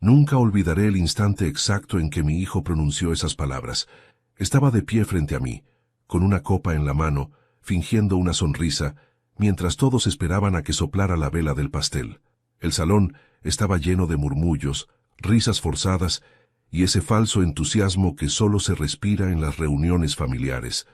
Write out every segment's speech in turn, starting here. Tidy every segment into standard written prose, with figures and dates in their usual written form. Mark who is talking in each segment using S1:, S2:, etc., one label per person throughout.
S1: Nunca olvidaré el instante exacto en que mi hijo pronunció esas palabras. Estaba de pie frente a mí, con una copa en la mano, fingiendo una sonrisa, mientras todos esperaban a que soplara la vela del pastel. El salón estaba lleno de murmullos, risas forzadas y ese falso entusiasmo que solo se respira en las reuniones familiares,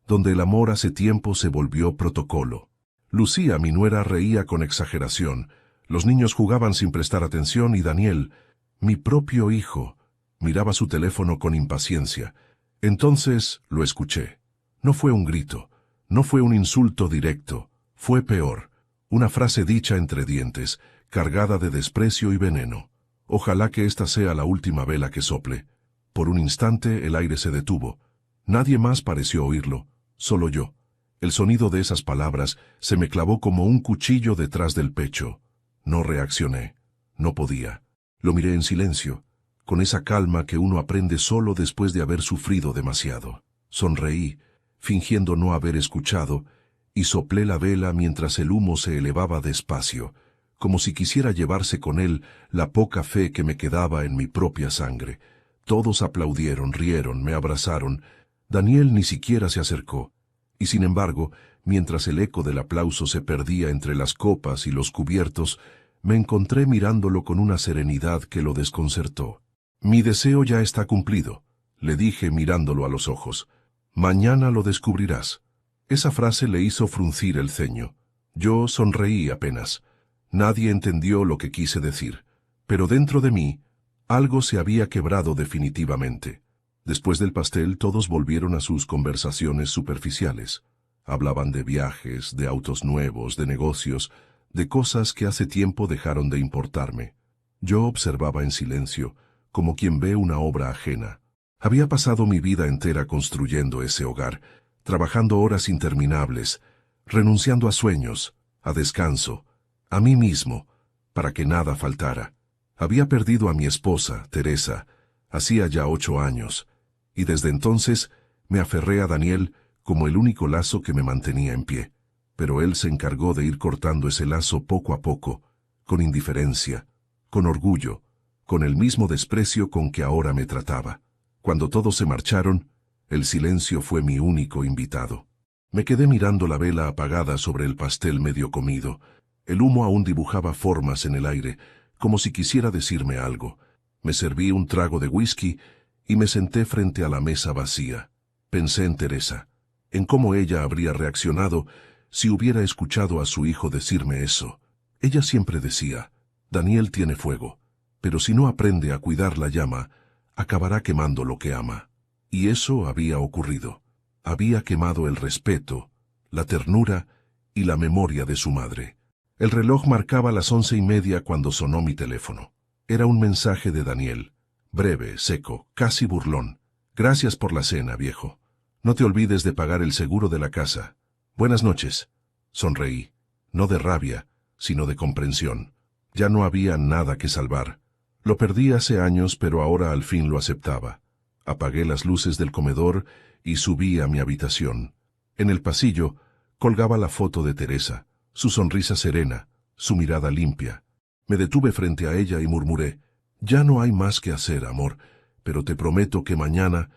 S1: donde el amor hace tiempo se volvió protocolo. Lucía, mi nuera, reía con exageración, los niños jugaban sin prestar atención y Daniel, mi propio hijo, miraba su teléfono con impaciencia. Entonces lo escuché. No fue un grito, no fue un insulto directo, fue peor, una frase dicha entre dientes, cargada de desprecio y veneno. Ojalá que esta sea la última vela que sople. Por un instante el aire se detuvo. Nadie más pareció oírlo, solo yo. El sonido de esas palabras se me clavó como un cuchillo detrás del pecho. No reaccioné. No podía. Lo miré en silencio, con esa calma que uno aprende solo después de haber sufrido demasiado. Sonreí, fingiendo no haber escuchado, y soplé la vela mientras el humo se elevaba despacio, como si quisiera llevarse con él la poca fe que me quedaba en mi propia sangre. Todos aplaudieron, rieron, me abrazaron. Daniel ni siquiera se acercó. Y sin embargo, mientras el eco del aplauso se perdía entre las copas y los cubiertos, me encontré mirándolo con una serenidad que lo desconcertó. «Mi deseo ya está cumplido», le dije mirándolo a los ojos. «Mañana lo descubrirás». Esa frase le hizo fruncir el ceño. Yo sonreí apenas. Nadie entendió lo que quise decir, pero dentro de mí, algo se había quebrado definitivamente. Después del pastel todos volvieron a sus conversaciones superficiales. Hablaban de viajes, de autos nuevos, de negocios, de cosas que hace tiempo dejaron de importarme. Yo observaba en silencio, como quien ve una obra ajena. Había pasado mi vida entera construyendo ese hogar, trabajando horas interminables, renunciando a sueños, a descanso, a mí mismo, para que nada faltara. Había perdido a mi esposa, Teresa, hacía ya 8 años, y desde entonces me aferré a Daniel como el único lazo que me mantenía en pie. Pero él se encargó de ir cortando ese lazo poco a poco, con indiferencia, con orgullo, con el mismo desprecio con que ahora me trataba. Cuando todos se marcharon, el silencio fue mi único invitado. Me quedé mirando la vela apagada sobre el pastel medio comido. El humo aún dibujaba formas en el aire, como si quisiera decirme algo. Me serví un trago de whisky y me senté frente a la mesa vacía. Pensé en Teresa, en cómo ella habría reaccionado si hubiera escuchado a su hijo decirme eso. Ella siempre decía, Daniel tiene fuego, pero si no aprende a cuidar la llama, acabará quemando lo que ama. Y eso había ocurrido. Había quemado el respeto, la ternura y la memoria de su madre. El reloj marcaba las 11:30 cuando sonó mi teléfono. Era un mensaje de Daniel, breve, seco, casi burlón. Gracias por la cena, viejo. No te olvides de pagar el seguro de la casa. Buenas noches. Sonreí, no de rabia, sino de comprensión. Ya no había nada que salvar. Lo perdí hace años, pero ahora al fin lo aceptaba. Apagué las luces del comedor y subí a mi habitación. En el pasillo colgaba la foto de Teresa, su sonrisa serena, su mirada limpia. Me detuve frente a ella y murmuré, ya no hay más que hacer, amor, pero te prometo que mañana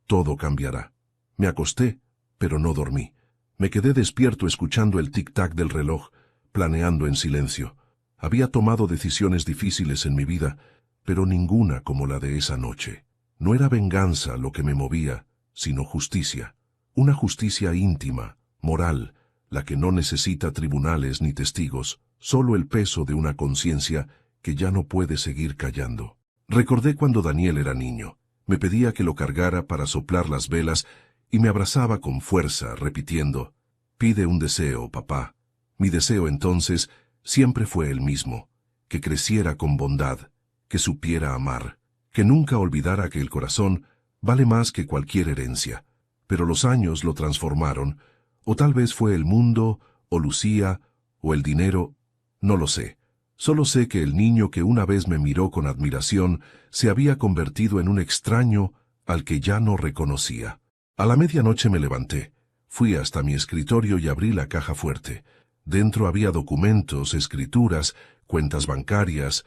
S1: todo cambiará. Me acosté, pero no dormí. Me quedé despierto escuchando el tic-tac del reloj, planeando en silencio. Había tomado decisiones difíciles en mi vida, pero ninguna como la de esa noche. No era venganza lo que me movía, sino justicia. Una justicia íntima, moral, la que no necesita tribunales ni testigos, solo el peso de una conciencia que ya no puede seguir callando. Recordé cuando Daniel era niño. Me pedía que lo cargara para soplar las velas y me abrazaba con fuerza, repitiendo, «Pide un deseo, papá». Mi deseo entonces siempre fue el mismo, que creciera con bondad, que supiera amar, que nunca olvidara que el corazón vale más que cualquier herencia. Pero los años lo transformaron, o tal vez fue el mundo, o Lucía, o el dinero, no lo sé. Solo sé que el niño que una vez me miró con admiración se había convertido en un extraño al que ya no reconocía. A la medianoche me levanté, fui hasta mi escritorio y abrí la caja fuerte. Dentro había documentos, escrituras, cuentas bancarias,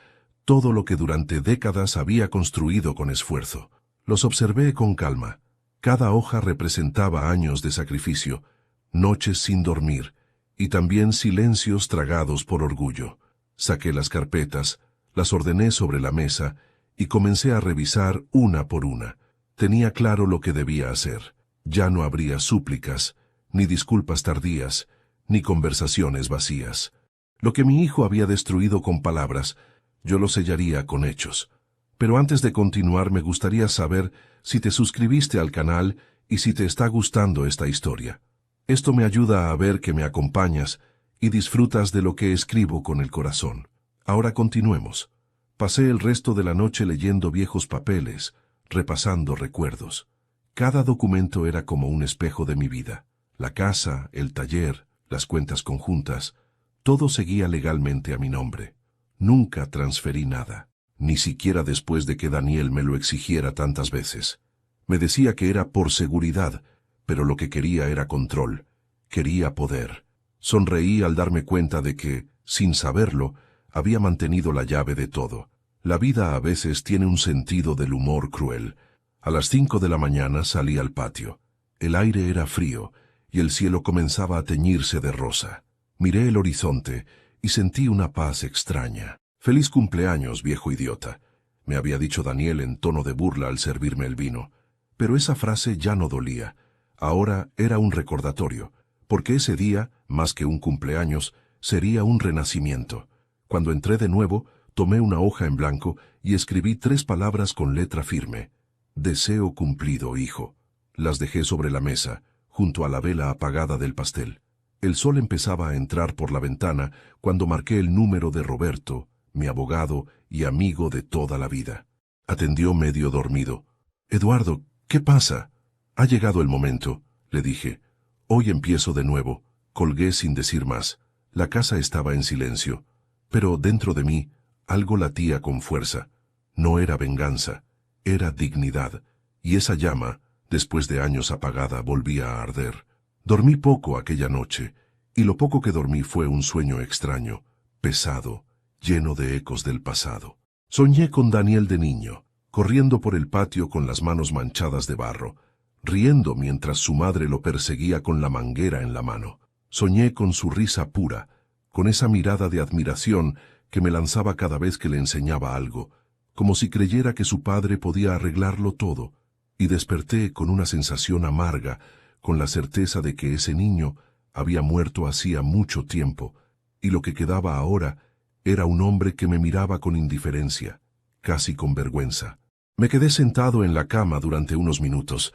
S1: todo lo que durante décadas había construido con esfuerzo. Los observé con calma. Cada hoja representaba años de sacrificio, noches sin dormir, y también silencios tragados por orgullo. Saqué las carpetas, las ordené sobre la mesa, y comencé a revisar una por una. Tenía claro lo que debía hacer. Ya no habría súplicas, ni disculpas tardías, ni conversaciones vacías. Lo que mi hijo había destruido con palabras, yo lo sellaría con hechos. Pero antes de continuar me gustaría saber si te suscribiste al canal y si te está gustando esta historia. Esto me ayuda a ver que me acompañas y disfrutas de lo que escribo con el corazón. Ahora continuemos. Pasé el resto de la noche leyendo viejos papeles, repasando recuerdos. Cada documento era como un espejo de mi vida. La casa, el taller, las cuentas conjuntas, todo seguía legalmente a mi nombre. Nunca transferí nada, ni siquiera después de que Daniel me lo exigiera tantas veces. Me decía que era por seguridad, pero lo que quería era control. Quería poder. Sonreí al darme cuenta de que, sin saberlo, había mantenido la llave de todo. La vida a veces tiene un sentido del humor cruel. A las 5 de la mañana salí al patio. El aire era frío, y el cielo comenzaba a teñirse de rosa. Miré el horizonte y sentí una paz extraña. «Feliz cumpleaños, viejo idiota», me había dicho Daniel en tono de burla al servirme el vino. Pero esa frase ya no dolía. Ahora era un recordatorio, porque ese día, más que un cumpleaños, sería un renacimiento. Cuando entré de nuevo, tomé una hoja en blanco y escribí 3 palabras con letra firme. «Deseo cumplido, hijo». Las dejé sobre la mesa, junto a la vela apagada del pastel. El sol empezaba a entrar por la ventana cuando marqué el número de Roberto, mi abogado y amigo de toda la vida. Atendió medio dormido. «Eduardo, ¿qué pasa?» «Ha llegado el momento», le dije. «Hoy empiezo de nuevo». Colgué sin decir más. La casa estaba en silencio, pero dentro de mí algo latía con fuerza. No era venganza, era dignidad, y esa llama, después de años apagada, volvía a arder. Dormí poco aquella noche, y lo poco que dormí fue un sueño extraño, pesado, lleno de ecos del pasado. Soñé con Daniel de niño, corriendo por el patio con las manos manchadas de barro, riendo mientras su madre lo perseguía con la manguera en la mano. Soñé con su risa pura, con esa mirada de admiración que me lanzaba cada vez que le enseñaba algo, como si creyera que su padre podía arreglarlo todo, y desperté con una sensación amarga, con la certeza de que ese niño había muerto hacía mucho tiempo, y lo que quedaba ahora era un hombre que me miraba con indiferencia, casi con vergüenza. Me quedé sentado en la cama durante unos minutos,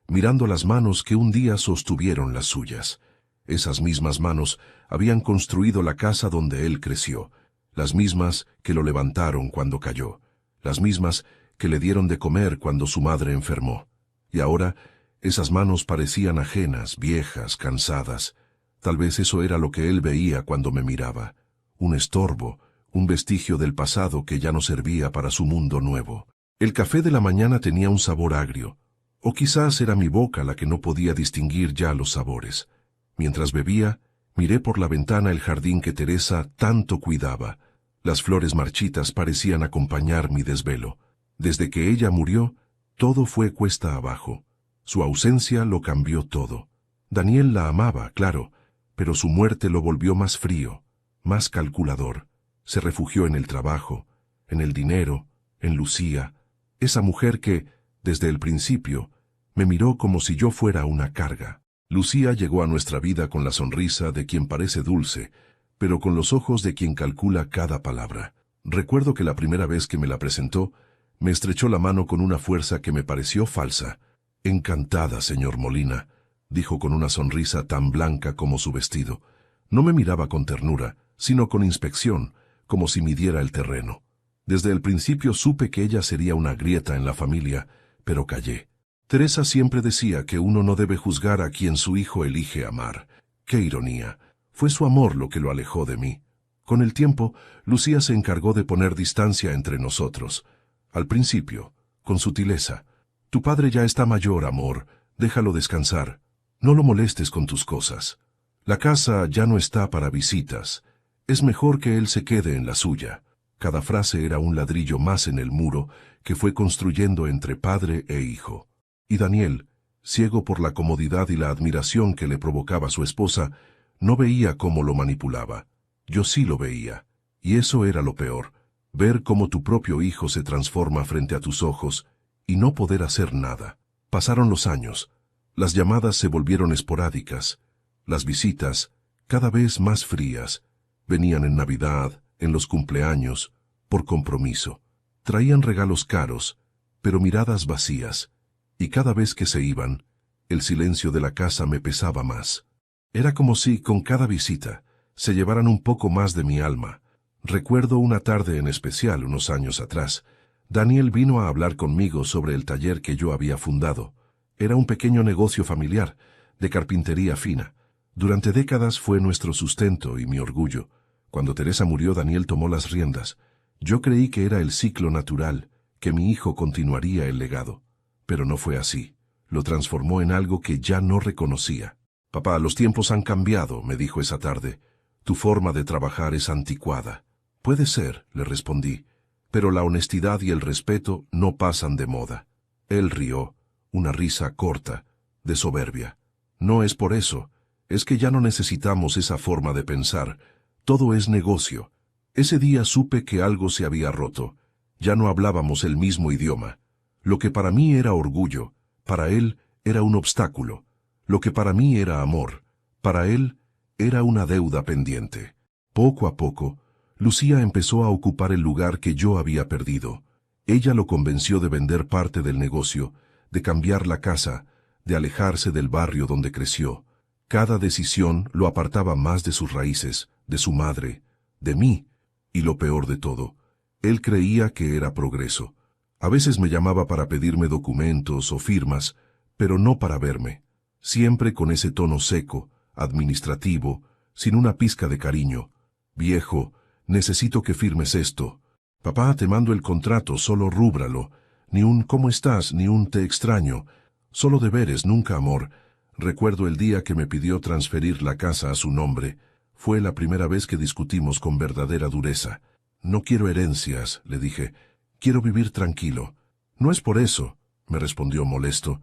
S1: mirando las manos que un día sostuvieron las suyas. Esas mismas manos habían construido la casa donde él creció, las mismas que lo levantaron cuando cayó, las mismas que le dieron de comer cuando su madre enfermó. Y ahora esas manos parecían ajenas, viejas, cansadas. Tal vez eso era lo que él veía cuando me miraba. Un estorbo, un vestigio del pasado que ya no servía para su mundo nuevo. El café de la mañana tenía un sabor agrio, o quizás era mi boca la que no podía distinguir ya los sabores. Mientras bebía, miré por la ventana el jardín que Teresa tanto cuidaba. Las flores marchitas parecían acompañar mi desvelo. Desde que ella murió, todo fue cuesta abajo. Su ausencia lo cambió todo. Daniel la amaba, claro, pero su muerte lo volvió más frío, más calculador. Se refugió en el trabajo, en el dinero, en Lucía, esa mujer que, desde el principio, me miró como si yo fuera una carga. Lucía llegó a nuestra vida con la sonrisa de quien parece dulce, pero con los ojos de quien calcula cada palabra. Recuerdo que la primera vez que me la presentó, me estrechó la mano con una fuerza que me pareció falsa. «Encantada, señor Molina», dijo con una sonrisa tan blanca como su vestido. No me miraba con ternura, sino con inspección, como si midiera el terreno. Desde el principio supe que ella sería una grieta en la familia, pero callé. Teresa siempre decía que uno no debe juzgar a quien su hijo elige amar. ¡Qué ironía! Fue su amor lo que lo alejó de mí. Con el tiempo, Lucía se encargó de poner distancia entre nosotros. Al principio, con sutileza. «Tu padre ya está mayor, amor. Déjalo descansar. No lo molestes con tus cosas. La casa ya no está para visitas. Es mejor que él se quede en la suya». Cada frase era un ladrillo más en el muro que fue construyendo entre padre e hijo. Y Daniel, ciego por la comodidad y la admiración que le provocaba su esposa, no veía cómo lo manipulaba. Yo sí lo veía. Y eso era lo peor, ver cómo tu propio hijo se transforma frente a tus ojos y no poder hacer nada. Pasaron los años. Las llamadas se volvieron esporádicas. Las visitas, cada vez más frías, venían en Navidad, en los cumpleaños, por compromiso. Traían regalos caros, pero miradas vacías, y cada vez que se iban, el silencio de la casa me pesaba más. Era como si, con cada visita, se llevaran un poco más de mi alma. Recuerdo una tarde en especial, unos años atrás. Daniel vino a hablar conmigo sobre el taller que yo había fundado. Era un pequeño negocio familiar, de carpintería fina. Durante décadas fue nuestro sustento y mi orgullo. Cuando Teresa murió, Daniel tomó las riendas. Yo creí que era el ciclo natural, que mi hijo continuaría el legado. Pero no fue así. Lo transformó en algo que ya no reconocía. «Papá, los tiempos han cambiado», me dijo esa tarde. «Tu forma de trabajar es anticuada». «Puede ser», le respondí, «pero la honestidad y el respeto no pasan de moda». Él rió, una risa corta, de soberbia. «No es por eso, es que ya no necesitamos esa forma de pensar. Todo es negocio». Ese día supe que algo se había roto. Ya no hablábamos el mismo idioma. Lo que para mí era orgullo, para él era un obstáculo. Lo que para mí era amor, para él era una deuda pendiente. Poco a poco, Lucía empezó a ocupar el lugar que yo había perdido. Ella lo convenció de vender parte del negocio, de cambiar la casa, de alejarse del barrio donde creció. Cada decisión lo apartaba más de sus raíces, de su madre, de mí. Y lo peor de todo, él creía que era progreso. A veces me llamaba para pedirme documentos o firmas, pero no para verme. Siempre con ese tono seco, administrativo, sin una pizca de cariño. «Viejo, necesito que firmes esto». «Papá, te mando el contrato, solo rúbralo». Ni un «¿cómo estás?», ni un «te extraño». Solo deberes, nunca amor. Recuerdo el día que me pidió transferir la casa a su nombre. Fue la primera vez que discutimos con verdadera dureza. «No quiero herencias», le dije. «Quiero vivir tranquilo». «No es por eso», me respondió molesto.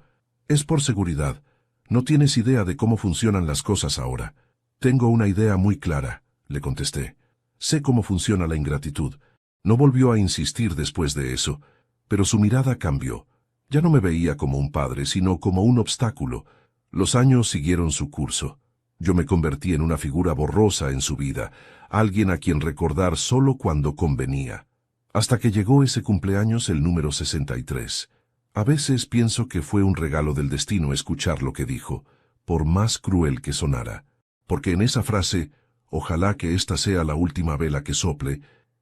S1: «Es por seguridad. No tienes idea de cómo funcionan las cosas ahora». «Tengo una idea muy clara», le contesté. «Sé cómo funciona la ingratitud». No volvió a insistir después de eso, pero su mirada cambió. Ya no me veía como un padre, sino como un obstáculo. Los años siguieron su curso. Yo me convertí en una figura borrosa en su vida, alguien a quien recordar solo cuando convenía. Hasta que llegó ese cumpleaños, el número 63. A veces pienso que fue un regalo del destino escuchar lo que dijo, por más cruel que sonara. Porque en esa frase, «ojalá que esta sea la última vela que sople»,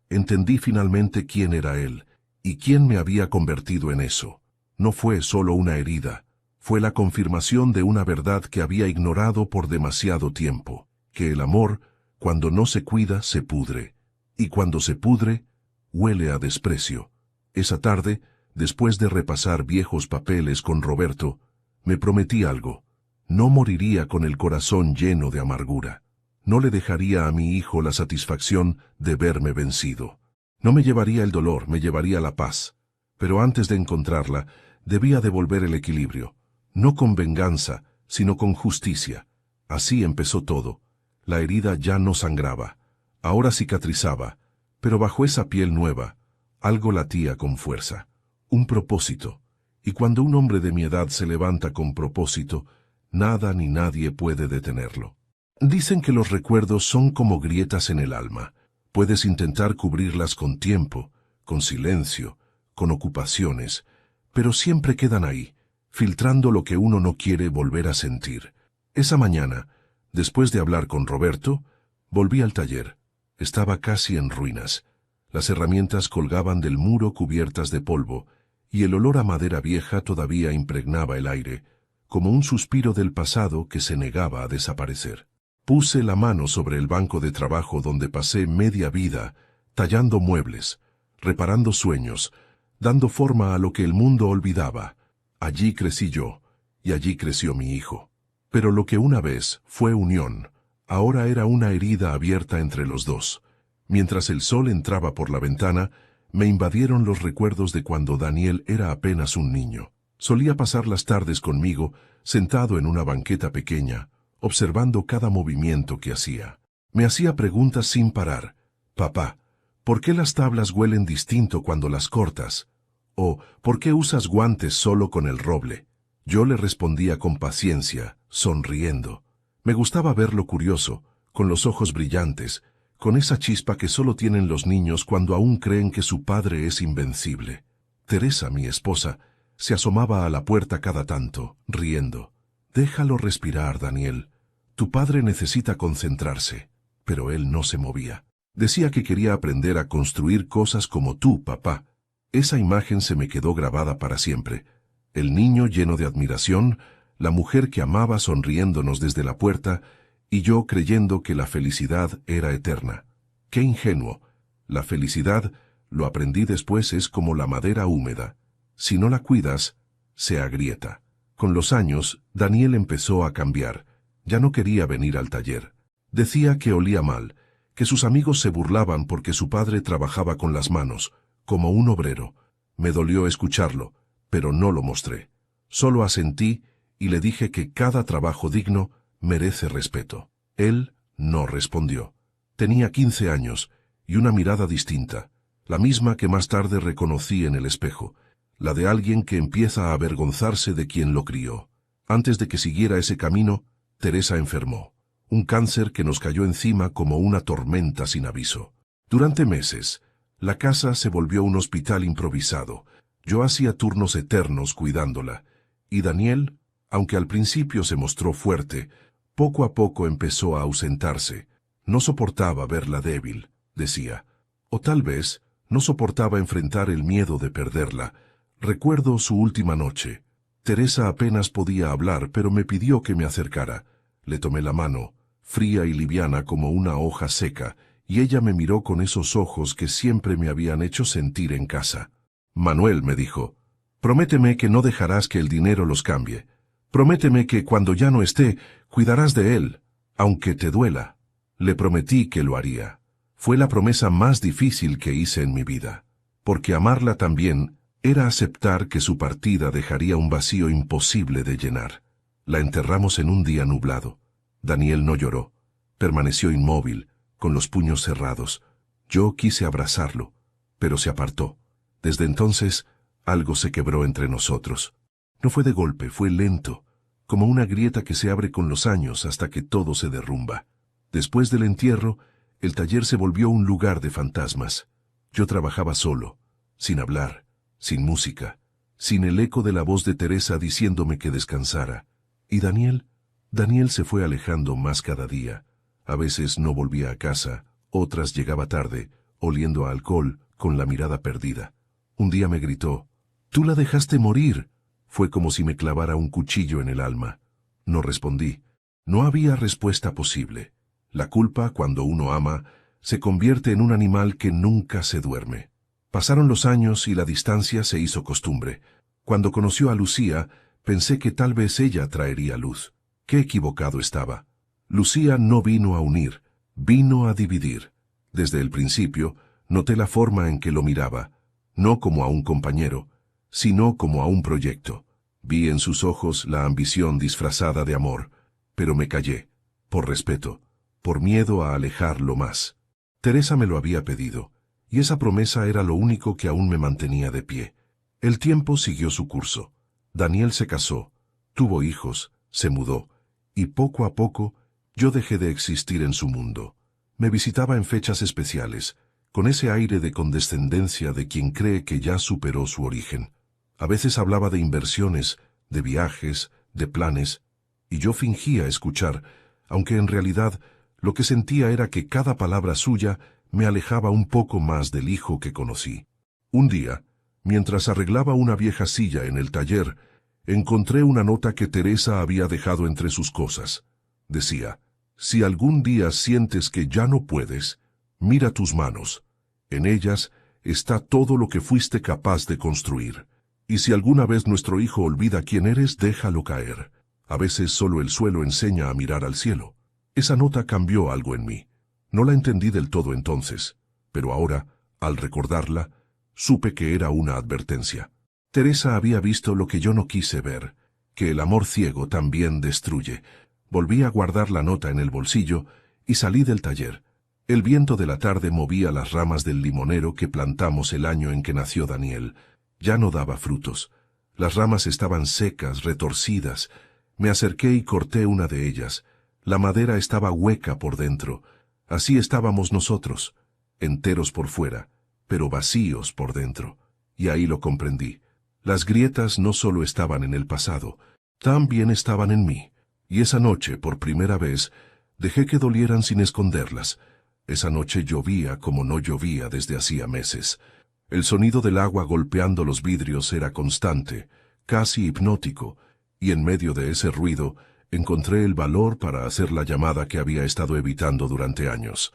S1: entendí finalmente quién era él, y quién me había convertido en eso. No fue solo una herida. Fue la confirmación de una verdad que había ignorado por demasiado tiempo, que el amor, cuando no se cuida, se pudre, y cuando se pudre, huele a desprecio. Esa tarde, después de repasar viejos papeles con Roberto, me prometí algo. No moriría con el corazón lleno de amargura. No le dejaría a mi hijo la satisfacción de verme vencido. No me llevaría el dolor, me llevaría la paz. Pero antes de encontrarla, debía devolver el equilibrio. No con venganza, sino con justicia. Así empezó todo. La herida ya no sangraba. Ahora cicatrizaba, pero bajo esa piel nueva, algo latía con fuerza. Un propósito. Y cuando un hombre de mi edad se levanta con propósito, nada ni nadie puede detenerlo. Dicen que los recuerdos son como grietas en el alma. Puedes intentar cubrirlas con tiempo, con silencio, con ocupaciones, pero siempre quedan ahí, filtrando lo que uno no quiere volver a sentir. Esa mañana, después de hablar con Roberto, volví al taller. Estaba casi en ruinas. Las herramientas colgaban del muro cubiertas de polvo, y el olor a madera vieja todavía impregnaba el aire, como un suspiro del pasado que se negaba a desaparecer. Puse la mano sobre el banco de trabajo donde pasé media vida, tallando muebles, reparando sueños, dando forma a lo que el mundo olvidaba. Allí crecí yo, y allí creció mi hijo. Pero lo que una vez fue unión, ahora era una herida abierta entre los dos. Mientras el sol entraba por la ventana, me invadieron los recuerdos de cuando Daniel era apenas un niño. Solía pasar las tardes conmigo, sentado en una banqueta pequeña, observando cada movimiento que hacía. Me hacía preguntas sin parar. Papá, ¿por qué las tablas huelen distinto cuando las cortas? O, ¿por qué usas guantes solo con el roble? Yo le respondía con paciencia, sonriendo. Me gustaba verlo curioso, con los ojos brillantes, con esa chispa que solo tienen los niños cuando aún creen que su padre es invencible. Teresa, mi esposa, se asomaba a la puerta cada tanto, riendo. Déjalo respirar, Daniel. Tu padre necesita concentrarse. Pero él no se movía. Decía que quería aprender a construir cosas como tú, papá. Esa imagen se me quedó grabada para siempre. El niño lleno de admiración, la mujer que amaba sonriéndonos desde la puerta, y yo creyendo que la felicidad era eterna. ¡Qué ingenuo! La felicidad, lo aprendí después, es como la madera húmeda. Si no la cuidas, se agrieta. Con los años, Daniel empezó a cambiar. Ya no quería venir al taller. Decía que olía mal, que sus amigos se burlaban porque su padre trabajaba con las manos, como un obrero. Me dolió escucharlo, pero no lo mostré. Solo asentí y le dije que cada trabajo digno merece respeto. Él no respondió. Tenía 15 años y una mirada distinta, la misma que más tarde reconocí en el espejo, la de alguien que empieza a avergonzarse de quien lo crió. Antes de que siguiera ese camino, Teresa enfermó. Un cáncer que nos cayó encima como una tormenta sin aviso. Durante meses, la casa se volvió un hospital improvisado. Yo hacía turnos eternos cuidándola, y Daniel, aunque al principio se mostró fuerte, poco a poco empezó a ausentarse. No soportaba verla débil, decía. O tal vez no soportaba enfrentar el miedo de perderla. Recuerdo su última noche. Teresa apenas podía hablar, pero me pidió que me acercara. Le tomé la mano, fría y liviana como una hoja seca, y ella me miró con esos ojos que siempre me habían hecho sentir en casa. Manuel, me dijo, prométeme que no dejarás que el dinero los cambie. Prométeme que cuando ya no esté, cuidarás de él, aunque te duela. Le prometí que lo haría. Fue la promesa más difícil que hice en mi vida, porque amarla también era aceptar que su partida dejaría un vacío imposible de llenar. La enterramos en un día nublado. Daniel no lloró. Permaneció inmóvil, con los puños cerrados. Yo quise abrazarlo, pero se apartó. Desde entonces, algo se quebró entre nosotros. No fue de golpe, fue lento, como una grieta que se abre con los años hasta que todo se derrumba. Después del entierro, el taller se volvió un lugar de fantasmas. Yo trabajaba solo, sin hablar, sin música, sin el eco de la voz de Teresa diciéndome que descansara. ¿Y Daniel? Daniel se fue alejando más cada día. A veces no volvía a casa, otras llegaba tarde, oliendo a alcohol, con la mirada perdida. Un día me gritó, «¡Tú la dejaste morir!». Fue como si me clavara un cuchillo en el alma. No respondí. No había respuesta posible. La culpa, cuando uno ama, se convierte en un animal que nunca se duerme. Pasaron los años y la distancia se hizo costumbre. Cuando conoció a Lucía, pensé que tal vez ella traería luz. Qué equivocado estaba. Lucía no vino a unir, vino a dividir. Desde el principio, noté la forma en que lo miraba, no como a un compañero, sino como a un proyecto. Vi en sus ojos la ambición disfrazada de amor, pero me callé, por respeto, por miedo a alejarlo más. Teresa me lo había pedido, y esa promesa era lo único que aún me mantenía de pie. El tiempo siguió su curso. Daniel se casó, tuvo hijos, se mudó, y poco a poco yo dejé de existir en su mundo. Me visitaba en fechas especiales, con ese aire de condescendencia de quien cree que ya superó su origen. A veces hablaba de inversiones, de viajes, de planes, y yo fingía escuchar, aunque en realidad lo que sentía era que cada palabra suya me alejaba un poco más del hijo que conocí. Un día, mientras arreglaba una vieja silla en el taller, encontré una nota que Teresa había dejado entre sus cosas. Decía, «Si algún día sientes que ya no puedes, mira tus manos. En ellas está todo lo que fuiste capaz de construir. Y si alguna vez nuestro hijo olvida quién eres, déjalo caer. A veces solo el suelo enseña a mirar al cielo». Esa nota cambió algo en mí. No la entendí del todo entonces, pero ahora, al recordarla, supe que era una advertencia. Teresa había visto lo que yo no quise ver, que el amor ciego también destruye. Volví a guardar la nota en el bolsillo y salí del taller. El viento de la tarde movía las ramas del limonero que plantamos el año en que nació Daniel. Ya no daba frutos. Las ramas estaban secas, retorcidas. Me acerqué y corté una de ellas. La madera estaba hueca por dentro. Así estábamos nosotros, enteros por fuera, pero vacíos por dentro. Y ahí lo comprendí. Las grietas no solo estaban en el pasado, también estaban en mí. Y esa noche, por primera vez, dejé que dolieran sin esconderlas. Esa noche llovía como no llovía desde hacía meses. El sonido del agua golpeando los vidrios era constante, casi hipnótico, y en medio de ese ruido encontré el valor para hacer la llamada que había estado evitando durante años.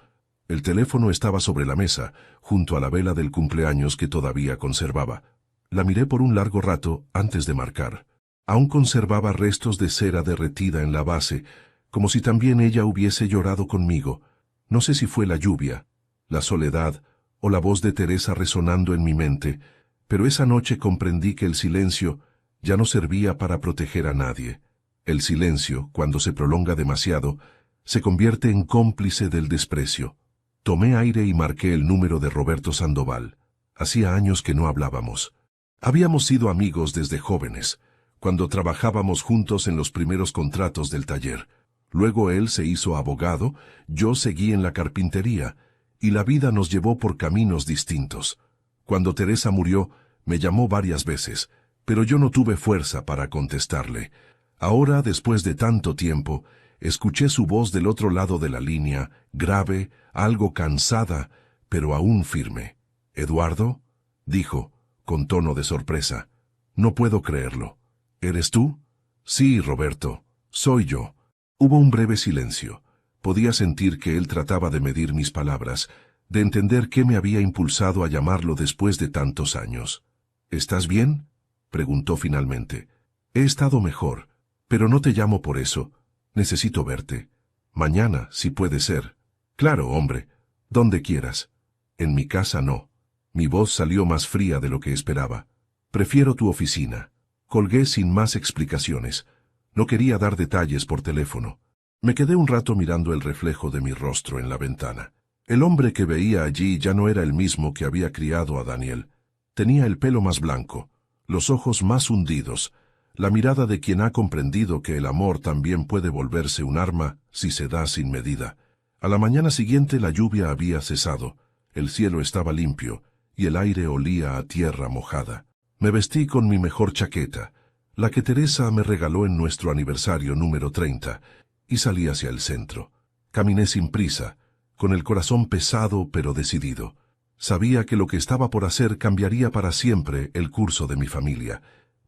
S1: El teléfono estaba sobre la mesa, junto a la vela del cumpleaños que todavía conservaba. La miré por un largo rato antes de marcar. Aún conservaba restos de cera derretida en la base, como si también ella hubiese llorado conmigo. No sé si fue la lluvia, la soledad o la voz de Teresa resonando en mi mente, pero esa noche comprendí que el silencio ya no servía para proteger a nadie. El silencio, cuando se prolonga demasiado, se convierte en cómplice del desprecio. Tomé aire y marqué el número de Roberto Sandoval. Hacía años que no hablábamos. Habíamos sido amigos desde jóvenes, cuando trabajábamos juntos en los primeros contratos del taller. Luego él se hizo abogado, yo seguí en la carpintería, y la vida nos llevó por caminos distintos. Cuando Teresa murió, me llamó varias veces, pero yo no tuve fuerza para contestarle. Ahora, después de tanto tiempo, escuché su voz del otro lado de la línea, grave, algo cansada, pero aún firme. «¿Eduardo?», dijo, con tono de sorpresa. «No puedo creerlo. ¿Eres tú?». «Sí, Roberto, soy yo». Hubo un breve silencio. Podía sentir que él trataba de medir mis palabras, de entender qué me había impulsado a llamarlo después de tantos años. «¿Estás bien?», preguntó finalmente. «He estado mejor, pero no te llamo por eso. Necesito verte. Mañana, si puede ser». «Claro, hombre. Donde quieras». «En mi casa no». Mi voz salió más fría de lo que esperaba. «Prefiero tu oficina». Colgué sin más explicaciones. No quería dar detalles por teléfono. Me quedé un rato mirando el reflejo de mi rostro en la ventana. El hombre que veía allí ya no era el mismo que había criado a Daniel. Tenía el pelo más blanco, los ojos más hundidos, la mirada de quien ha comprendido que el amor también puede volverse un arma si se da sin medida. A la mañana siguiente la lluvia había cesado, el cielo estaba limpio y el aire olía a tierra mojada. Me vestí con mi mejor chaqueta, la que Teresa me regaló en nuestro aniversario número 30, y salí hacia el centro. Caminé sin prisa, con el corazón pesado pero decidido. Sabía que lo que estaba por hacer cambiaría para siempre el curso de mi familia,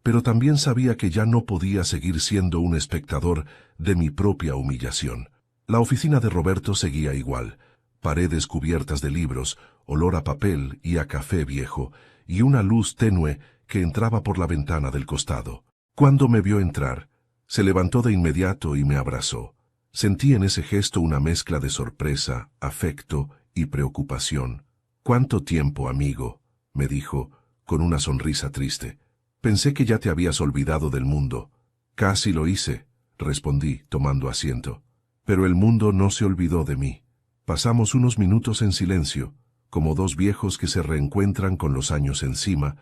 S1: pero también sabía que ya no podía seguir siendo un espectador de mi propia humillación. La oficina de Roberto seguía igual, paredes cubiertas de libros, olor a papel y a café viejo, y una luz tenue que entraba por la ventana del costado. Cuando me vio entrar, se levantó de inmediato y me abrazó. Sentí en ese gesto una mezcla de sorpresa, afecto y preocupación. «¿Cuánto tiempo, amigo?», me dijo, con una sonrisa triste. «Pensé que ya te habías olvidado del mundo». «Casi lo hice», respondí, tomando asiento. Pero el mundo no se olvidó de mí. Pasamos unos minutos en silencio, como dos viejos que se reencuentran con los años encima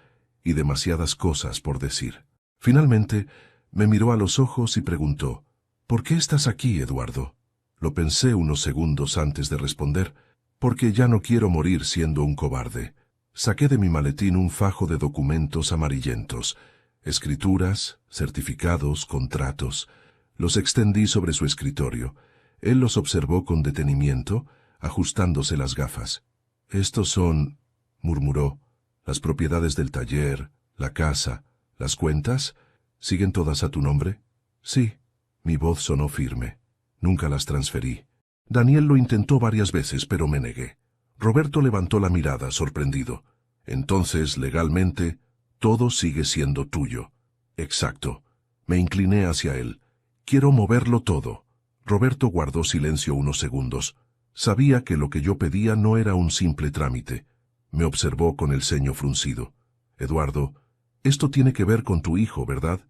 S1: y demasiadas cosas por decir. Finalmente, me miró a los ojos y preguntó, «¿Por qué estás aquí, Eduardo?». Lo pensé unos segundos antes de responder, «Porque ya no quiero morir siendo un cobarde». Saqué de mi maletín un fajo de documentos amarillentos, escrituras, certificados, contratos. Los extendí sobre su escritorio. Él los observó con detenimiento, ajustándose las gafas. «Estos son», murmuró, «las propiedades del taller, la casa, las cuentas. ¿Siguen todas a tu nombre?». «Sí». Mi voz sonó firme. «Nunca las transferí». Daniel lo intentó varias veces, pero me negué. Roberto levantó la mirada, sorprendido. «Entonces, legalmente, todo sigue siendo tuyo». «Exacto». Me incliné hacia él. «Quiero moverlo todo». Roberto guardó silencio unos segundos. Sabía que lo que yo pedía no era un simple trámite. Me observó con el ceño fruncido. Eduardo, esto tiene que ver con tu hijo, ¿verdad?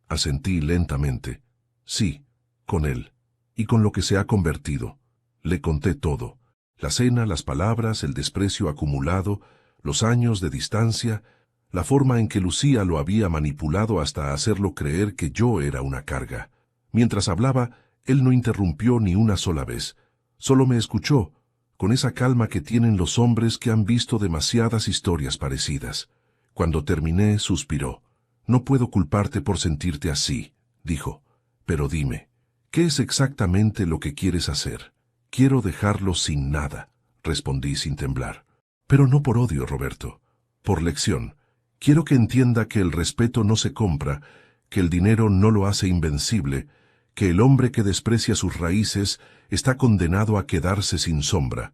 S1: Asentí lentamente. Sí, con él. Y con lo que se ha convertido. Le conté todo. La cena, las palabras, el desprecio acumulado, los años de distancia, la forma en que Lucía lo había manipulado hasta hacerlo creer que yo era una carga. Mientras hablaba, él no interrumpió ni una sola vez. Solo me escuchó, con esa calma que tienen los hombres que han visto demasiadas historias parecidas. Cuando terminé, suspiró. No puedo culparte por sentirte así, dijo. Pero dime, ¿qué es exactamente lo que quieres hacer? Quiero dejarlo sin nada, respondí sin temblar. Pero no por odio, Roberto. Por lección. Quiero que entienda que el respeto no se compra, que el dinero no lo hace invencible, que el hombre que desprecia sus raíces está condenado a quedarse sin sombra.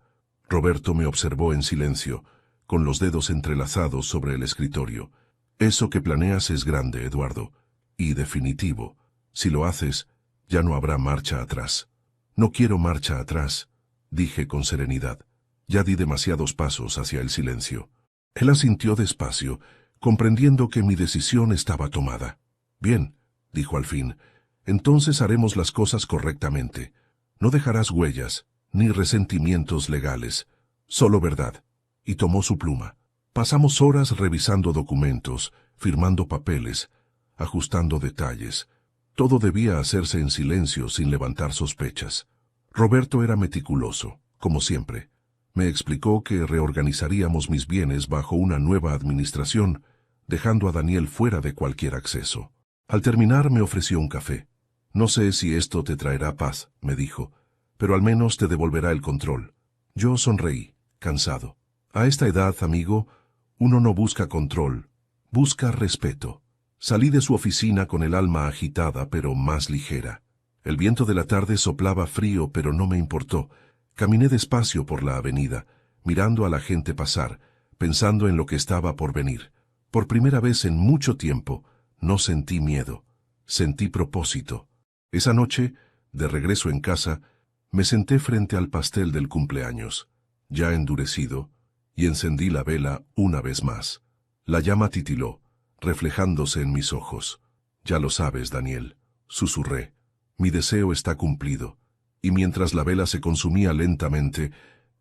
S1: Roberto me observó en silencio, con los dedos entrelazados sobre el escritorio. Eso que planeas es grande, Eduardo, y definitivo. Si lo haces, ya no habrá marcha atrás. No quiero marcha atrás, dije con serenidad. Ya di demasiados pasos hacia el silencio. Él asintió despacio, comprendiendo que mi decisión estaba tomada. Bien, dijo al fin, entonces haremos las cosas correctamente. No dejarás huellas, ni resentimientos legales, solo verdad. Y tomó su pluma. Pasamos horas revisando documentos, firmando papeles, ajustando detalles. Todo debía hacerse en silencio sin levantar sospechas. Roberto era meticuloso, como siempre. Me explicó que reorganizaríamos mis bienes bajo una nueva administración, dejando a Daniel fuera de cualquier acceso. Al terminar me ofreció un café. No sé si esto te traerá paz, me dijo, pero al menos te devolverá el control. Yo sonreí, cansado. A esta edad, amigo, uno no busca control, busca respeto. Salí de su oficina con el alma agitada, pero más ligera. El viento de la tarde soplaba frío, pero no me importó. Caminé despacio por la avenida, mirando a la gente pasar, pensando en lo que estaba por venir. Por primera vez en mucho tiempo, no sentí miedo, sentí propósito. Esa noche, de regreso en casa, me senté frente al pastel del cumpleaños, ya endurecido, y encendí la vela una vez más. La llama titiló, reflejándose en mis ojos. Ya lo sabes, Daniel, susurré. Mi deseo está cumplido. Y mientras la vela se consumía lentamente,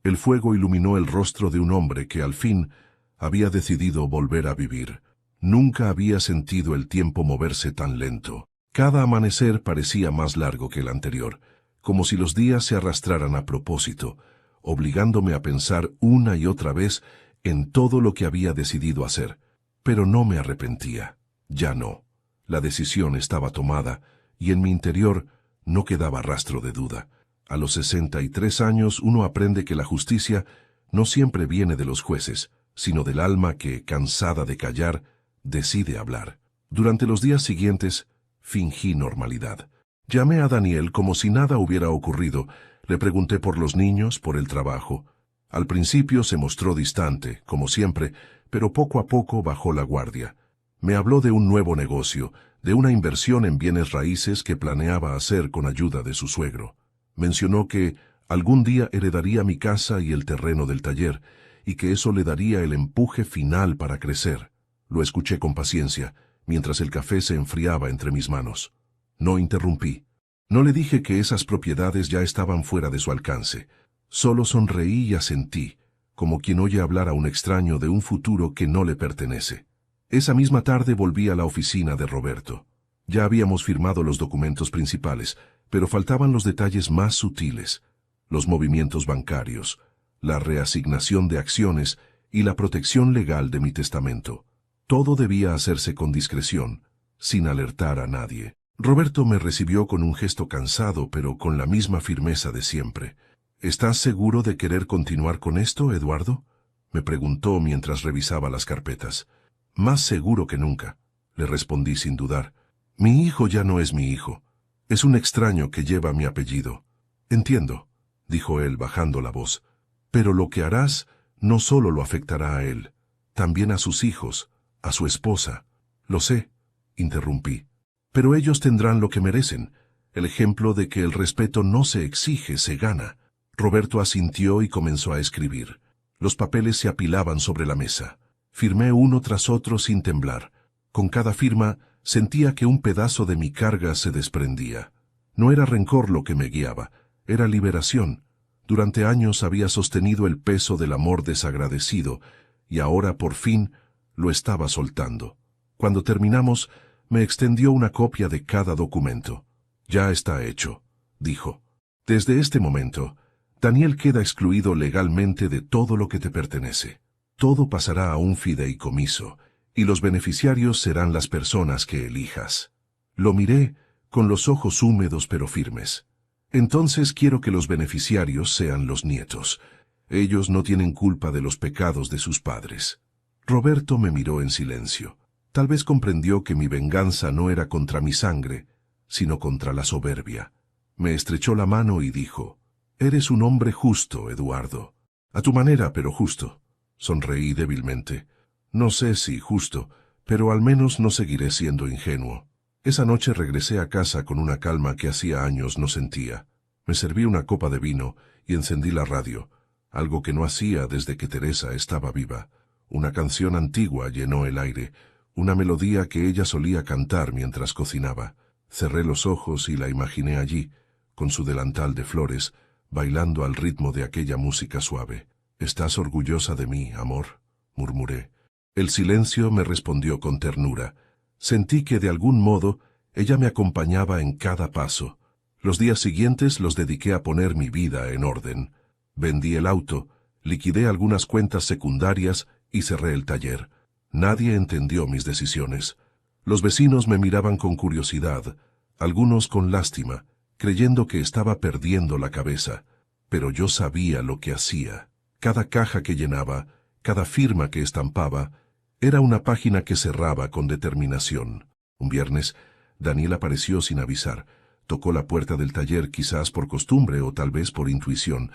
S1: el fuego iluminó el rostro de un hombre que al fin había decidido volver a vivir. Nunca había sentido el tiempo moverse tan lento. Cada amanecer parecía más largo que el anterior, como si los días se arrastraran a propósito, obligándome a pensar una y otra vez en todo lo que había decidido hacer. Pero no me arrepentía. Ya no. La decisión estaba tomada, y en mi interior no quedaba rastro de duda. A los 63 años uno aprende que la justicia no siempre viene de los jueces, sino del alma que, cansada de callar, decide hablar. Durante los días siguientes, fingí normalidad. Llamé a Daniel como si nada hubiera ocurrido. Le pregunté por los niños, por el trabajo. Al principio se mostró distante, como siempre, pero poco a poco bajó la guardia. Me habló de un nuevo negocio, de una inversión en bienes raíces que planeaba hacer con ayuda de su suegro. Mencionó que algún día heredaría mi casa y el terreno del taller, y que eso le daría el empuje final para crecer. Lo escuché con paciencia, mientras el café se enfriaba entre mis manos. No interrumpí. No le dije que esas propiedades ya estaban fuera de su alcance. Solo sonreí y asentí, como quien oye hablar a un extraño de un futuro que no le pertenece. Esa misma tarde volví a la oficina de Roberto. Ya habíamos firmado los documentos principales, pero faltaban los detalles más sutiles, los movimientos bancarios, la reasignación de acciones y la protección legal de mi testamento. Todo debía hacerse con discreción, sin alertar a nadie. Roberto me recibió con un gesto cansado, pero con la misma firmeza de siempre. ¿Estás seguro de querer continuar con esto, Eduardo?, me preguntó mientras revisaba las carpetas. Más seguro que nunca, le respondí sin dudar. Mi hijo ya no es mi hijo. Es un extraño que lleva mi apellido. Entiendo, dijo él bajando la voz. Pero lo que harás no solo lo afectará a él, también a sus hijos, a su esposa. Lo sé, interrumpí. Pero ellos tendrán lo que merecen, el ejemplo de que el respeto no se exige, se gana. Roberto asintió y comenzó a escribir. Los papeles se apilaban sobre la mesa. Firmé uno tras otro sin temblar. Con cada firma sentía que un pedazo de mi carga se desprendía. No era rencor lo que me guiaba, era liberación. Durante años había sostenido el peso del amor desagradecido, y ahora por fin lo estaba soltando. Cuando terminamos, me extendió una copia de cada documento. «Ya está hecho», dijo. «Desde este momento, Daniel queda excluido legalmente de todo lo que te pertenece. Todo pasará a un fideicomiso, y los beneficiarios serán las personas que elijas». Lo miré con los ojos húmedos pero firmes. «Entonces quiero que los beneficiarios sean los nietos. Ellos no tienen culpa de los pecados de sus padres». Roberto me miró en silencio. Tal vez comprendió que mi venganza no era contra mi sangre, sino contra la soberbia. Me estrechó la mano y dijo: «Eres un hombre justo, Eduardo. A tu manera, pero justo». Sonreí débilmente. «No sé si justo, pero al menos no seguiré siendo ingenuo». Esa noche regresé a casa con una calma que hacía años no sentía. Me serví una copa de vino y encendí la radio, algo que no hacía desde que Teresa estaba viva. Una canción antigua llenó el aire, una melodía que ella solía cantar mientras cocinaba. Cerré los ojos y la imaginé allí, con su delantal de flores, bailando al ritmo de aquella música suave. «¿Estás orgullosa de mí, amor?», murmuré. El silencio me respondió con ternura. Sentí que de algún modo ella me acompañaba en cada paso. Los días siguientes los dediqué a poner mi vida en orden. Vendí el auto, liquidé algunas cuentas secundarias y cerré el taller. Nadie entendió mis decisiones. Los vecinos me miraban con curiosidad, algunos con lástima, creyendo que estaba perdiendo la cabeza. Pero yo sabía lo que hacía. Cada caja que llenaba, cada firma que estampaba, era una página que cerraba con determinación. Un viernes, Daniel apareció sin avisar. Tocó la puerta del taller, quizás por costumbre o tal vez por intuición.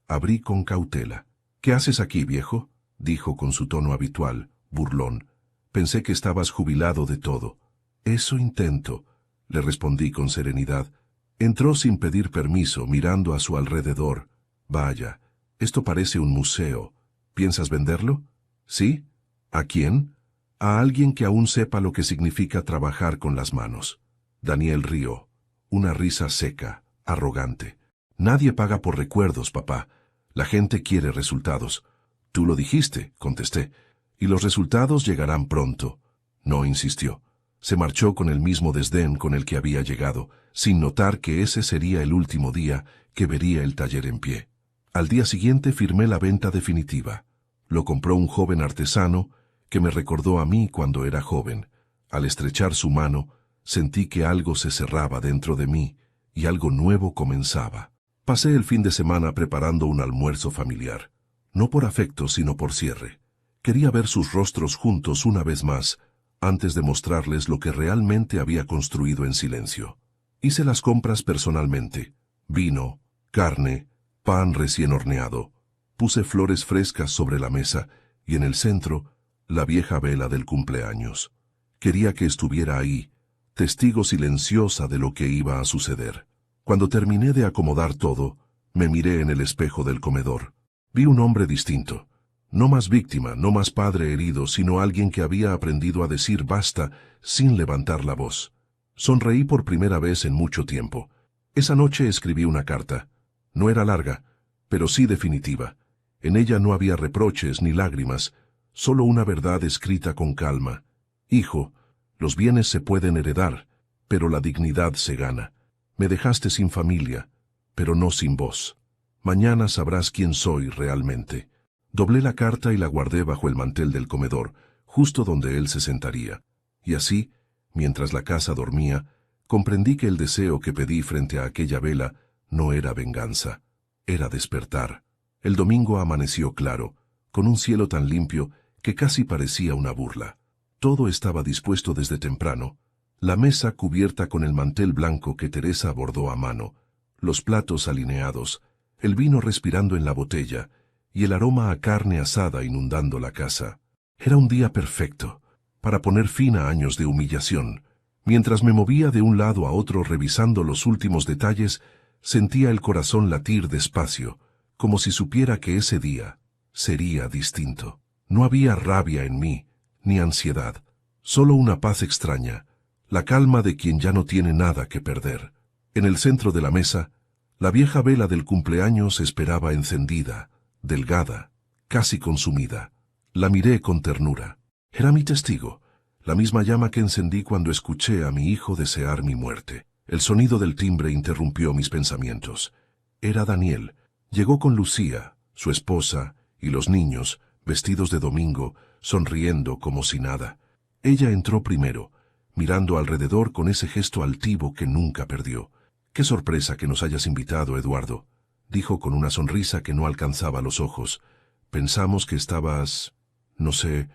S1: Abrí con cautela. «¿Qué haces aquí, viejo?», dijo con su tono habitual, burlón. «Pensé que estabas jubilado de todo». «Eso intento», le respondí con serenidad. Entró sin pedir permiso, mirando a su alrededor. «Vaya, esto parece un museo. ¿Piensas venderlo?» «¿Sí? ¿A quién?» «A alguien que aún sepa lo que significa trabajar con las manos». Daniel rió. Una risa seca, arrogante. «Nadie paga por recuerdos, papá. La gente quiere resultados». «Tú lo dijiste», contesté, «y los resultados llegarán pronto». No insistió. Se marchó con el mismo desdén con el que había llegado, sin notar que ese sería el último día que vería el taller en pie. Al día siguiente firmé la venta definitiva. Lo compró un joven artesano que me recordó a mí cuando era joven. Al estrechar su mano, sentí que algo se cerraba dentro de mí y algo nuevo comenzaba. Pasé el fin de semana preparando un almuerzo familiar. No por afecto, sino por cierre. Quería ver sus rostros juntos una vez más, antes de mostrarles lo que realmente había construido en silencio. Hice las compras personalmente. Vino, carne, pan recién horneado. Puse flores frescas sobre la mesa y en el centro, la vieja vela del cumpleaños. Quería que estuviera ahí, testigo silenciosa de lo que iba a suceder. Cuando terminé de acomodar todo, me miré en el espejo del comedor. Vi un hombre distinto. No más víctima, no más padre herido, sino alguien que había aprendido a decir basta sin levantar la voz. Sonreí por primera vez en mucho tiempo. Esa noche escribí una carta. No era larga, pero sí definitiva. En ella no había reproches ni lágrimas, solo una verdad escrita con calma. «Hijo, los bienes se pueden heredar, pero la dignidad se gana. Me dejaste sin familia, pero no sin voz. Mañana sabrás quién soy realmente». Doblé la carta y la guardé bajo el mantel del comedor, justo donde él se sentaría. Y así, mientras la casa dormía, comprendí que el deseo que pedí frente a aquella vela no era venganza, era despertar. El domingo amaneció claro, con un cielo tan limpio que casi parecía una burla. Todo estaba dispuesto desde temprano. La mesa cubierta con el mantel blanco que Teresa bordó a mano, los platos alineados, el vino respirando en la botella, y el aroma a carne asada inundando la casa. Era un día perfecto, para poner fin a años de humillación. Mientras me movía de un lado a otro revisando los últimos detalles, sentía el corazón latir despacio, como si supiera que ese día sería distinto. No había rabia en mí, ni ansiedad, solo una paz extraña, la calma de quien ya no tiene nada que perder. En el centro de la mesa, la vieja vela del cumpleaños esperaba encendida, delgada, casi consumida. La miré con ternura. Era mi testigo, la misma llama que encendí cuando escuché a mi hijo desear mi muerte. El sonido del timbre interrumpió mis pensamientos. Era Daniel. Llegó con Lucía, su esposa, y los niños, vestidos de domingo, sonriendo como si nada. Ella entró primero, mirando alrededor con ese gesto altivo que nunca perdió. «Qué sorpresa que nos hayas invitado, Eduardo», dijo con una sonrisa que no alcanzaba los ojos. «Pensamos que estabas, no sé,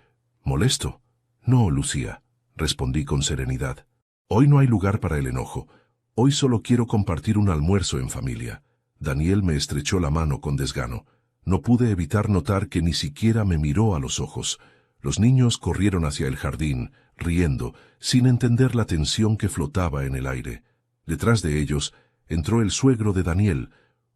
S1: molesto». «No, Lucía», respondí con serenidad. «Hoy no hay lugar para el enojo. Hoy solo quiero compartir un almuerzo en familia». Daniel me estrechó la mano con desgano. No pude evitar notar que ni siquiera me miró a los ojos. Los niños corrieron hacia el jardín, riendo, sin entender la tensión que flotaba en el aire. Detrás de ellos entró el suegro de Daniel,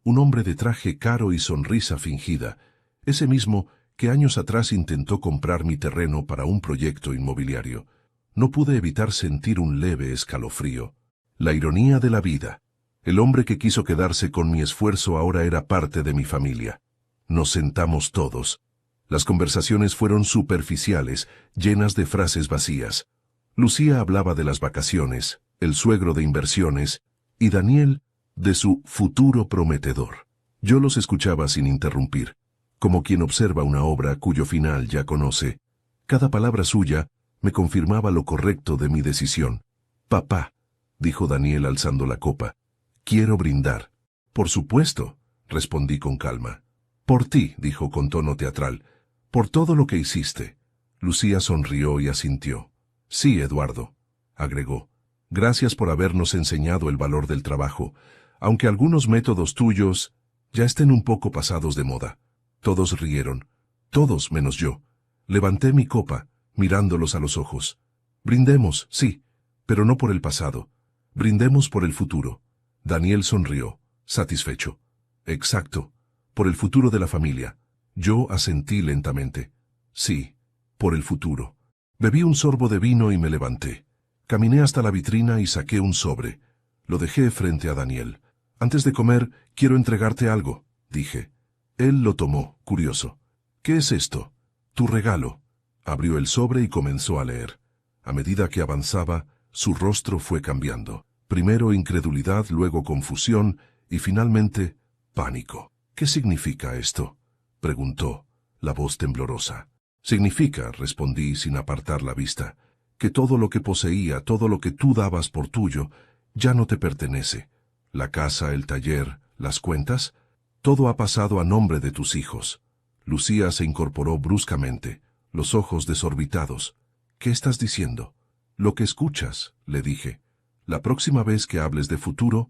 S1: un hombre de traje caro y sonrisa fingida, ese mismo que años atrás intentó comprar mi terreno para un proyecto inmobiliario. No pude evitar sentir un leve escalofrío. La ironía de la vida. El hombre que quiso quedarse con mi esfuerzo ahora era parte de mi familia. Nos sentamos todos. Las conversaciones fueron superficiales, llenas de frases vacías. Lucía hablaba de las vacaciones, el suegro de inversiones, y Daniel de su futuro prometedor. Yo los escuchaba sin interrumpir, como quien observa una obra cuyo final ya conoce. Cada palabra suya me confirmaba lo correcto de mi decisión. «Papá», dijo Daniel alzando la copa, «quiero brindar». «Por supuesto», respondí con calma. «Por ti», dijo con tono teatral, «por todo lo que hiciste». Lucía sonrió y asintió. «Sí, Eduardo», agregó, «gracias por habernos enseñado el valor del trabajo, aunque algunos métodos tuyos ya estén un poco pasados de moda». Todos rieron, todos menos yo. Levanté mi copa, mirándolos a los ojos. «Brindemos, sí, pero no por el pasado. Brindemos por el futuro». Daniel sonrió, satisfecho. «Exacto, por el futuro de la familia». Yo asentí lentamente. «Sí, por el futuro». Bebí un sorbo de vino y me levanté. Caminé hasta la vitrina y saqué un sobre. Lo dejé frente a Daniel. «Antes de comer, quiero entregarte algo», dije. Él lo tomó, curioso. «¿Qué es esto?» «Tu regalo». Abrió el sobre y comenzó a leer. A medida que avanzaba, su rostro fue cambiando. Primero incredulidad, luego confusión y finalmente pánico. «¿Qué significa esto?», preguntó, la voz temblorosa. «Significa», respondí sin apartar la vista, «que todo lo que poseía, todo lo que tú dabas por tuyo, ya no te pertenece. La casa, el taller, las cuentas, todo ha pasado a nombre de tus hijos». Lucía se incorporó bruscamente, los ojos desorbitados. «¿Qué estás diciendo?» «Lo que escuchas», le dije. «La próxima vez que hables de futuro,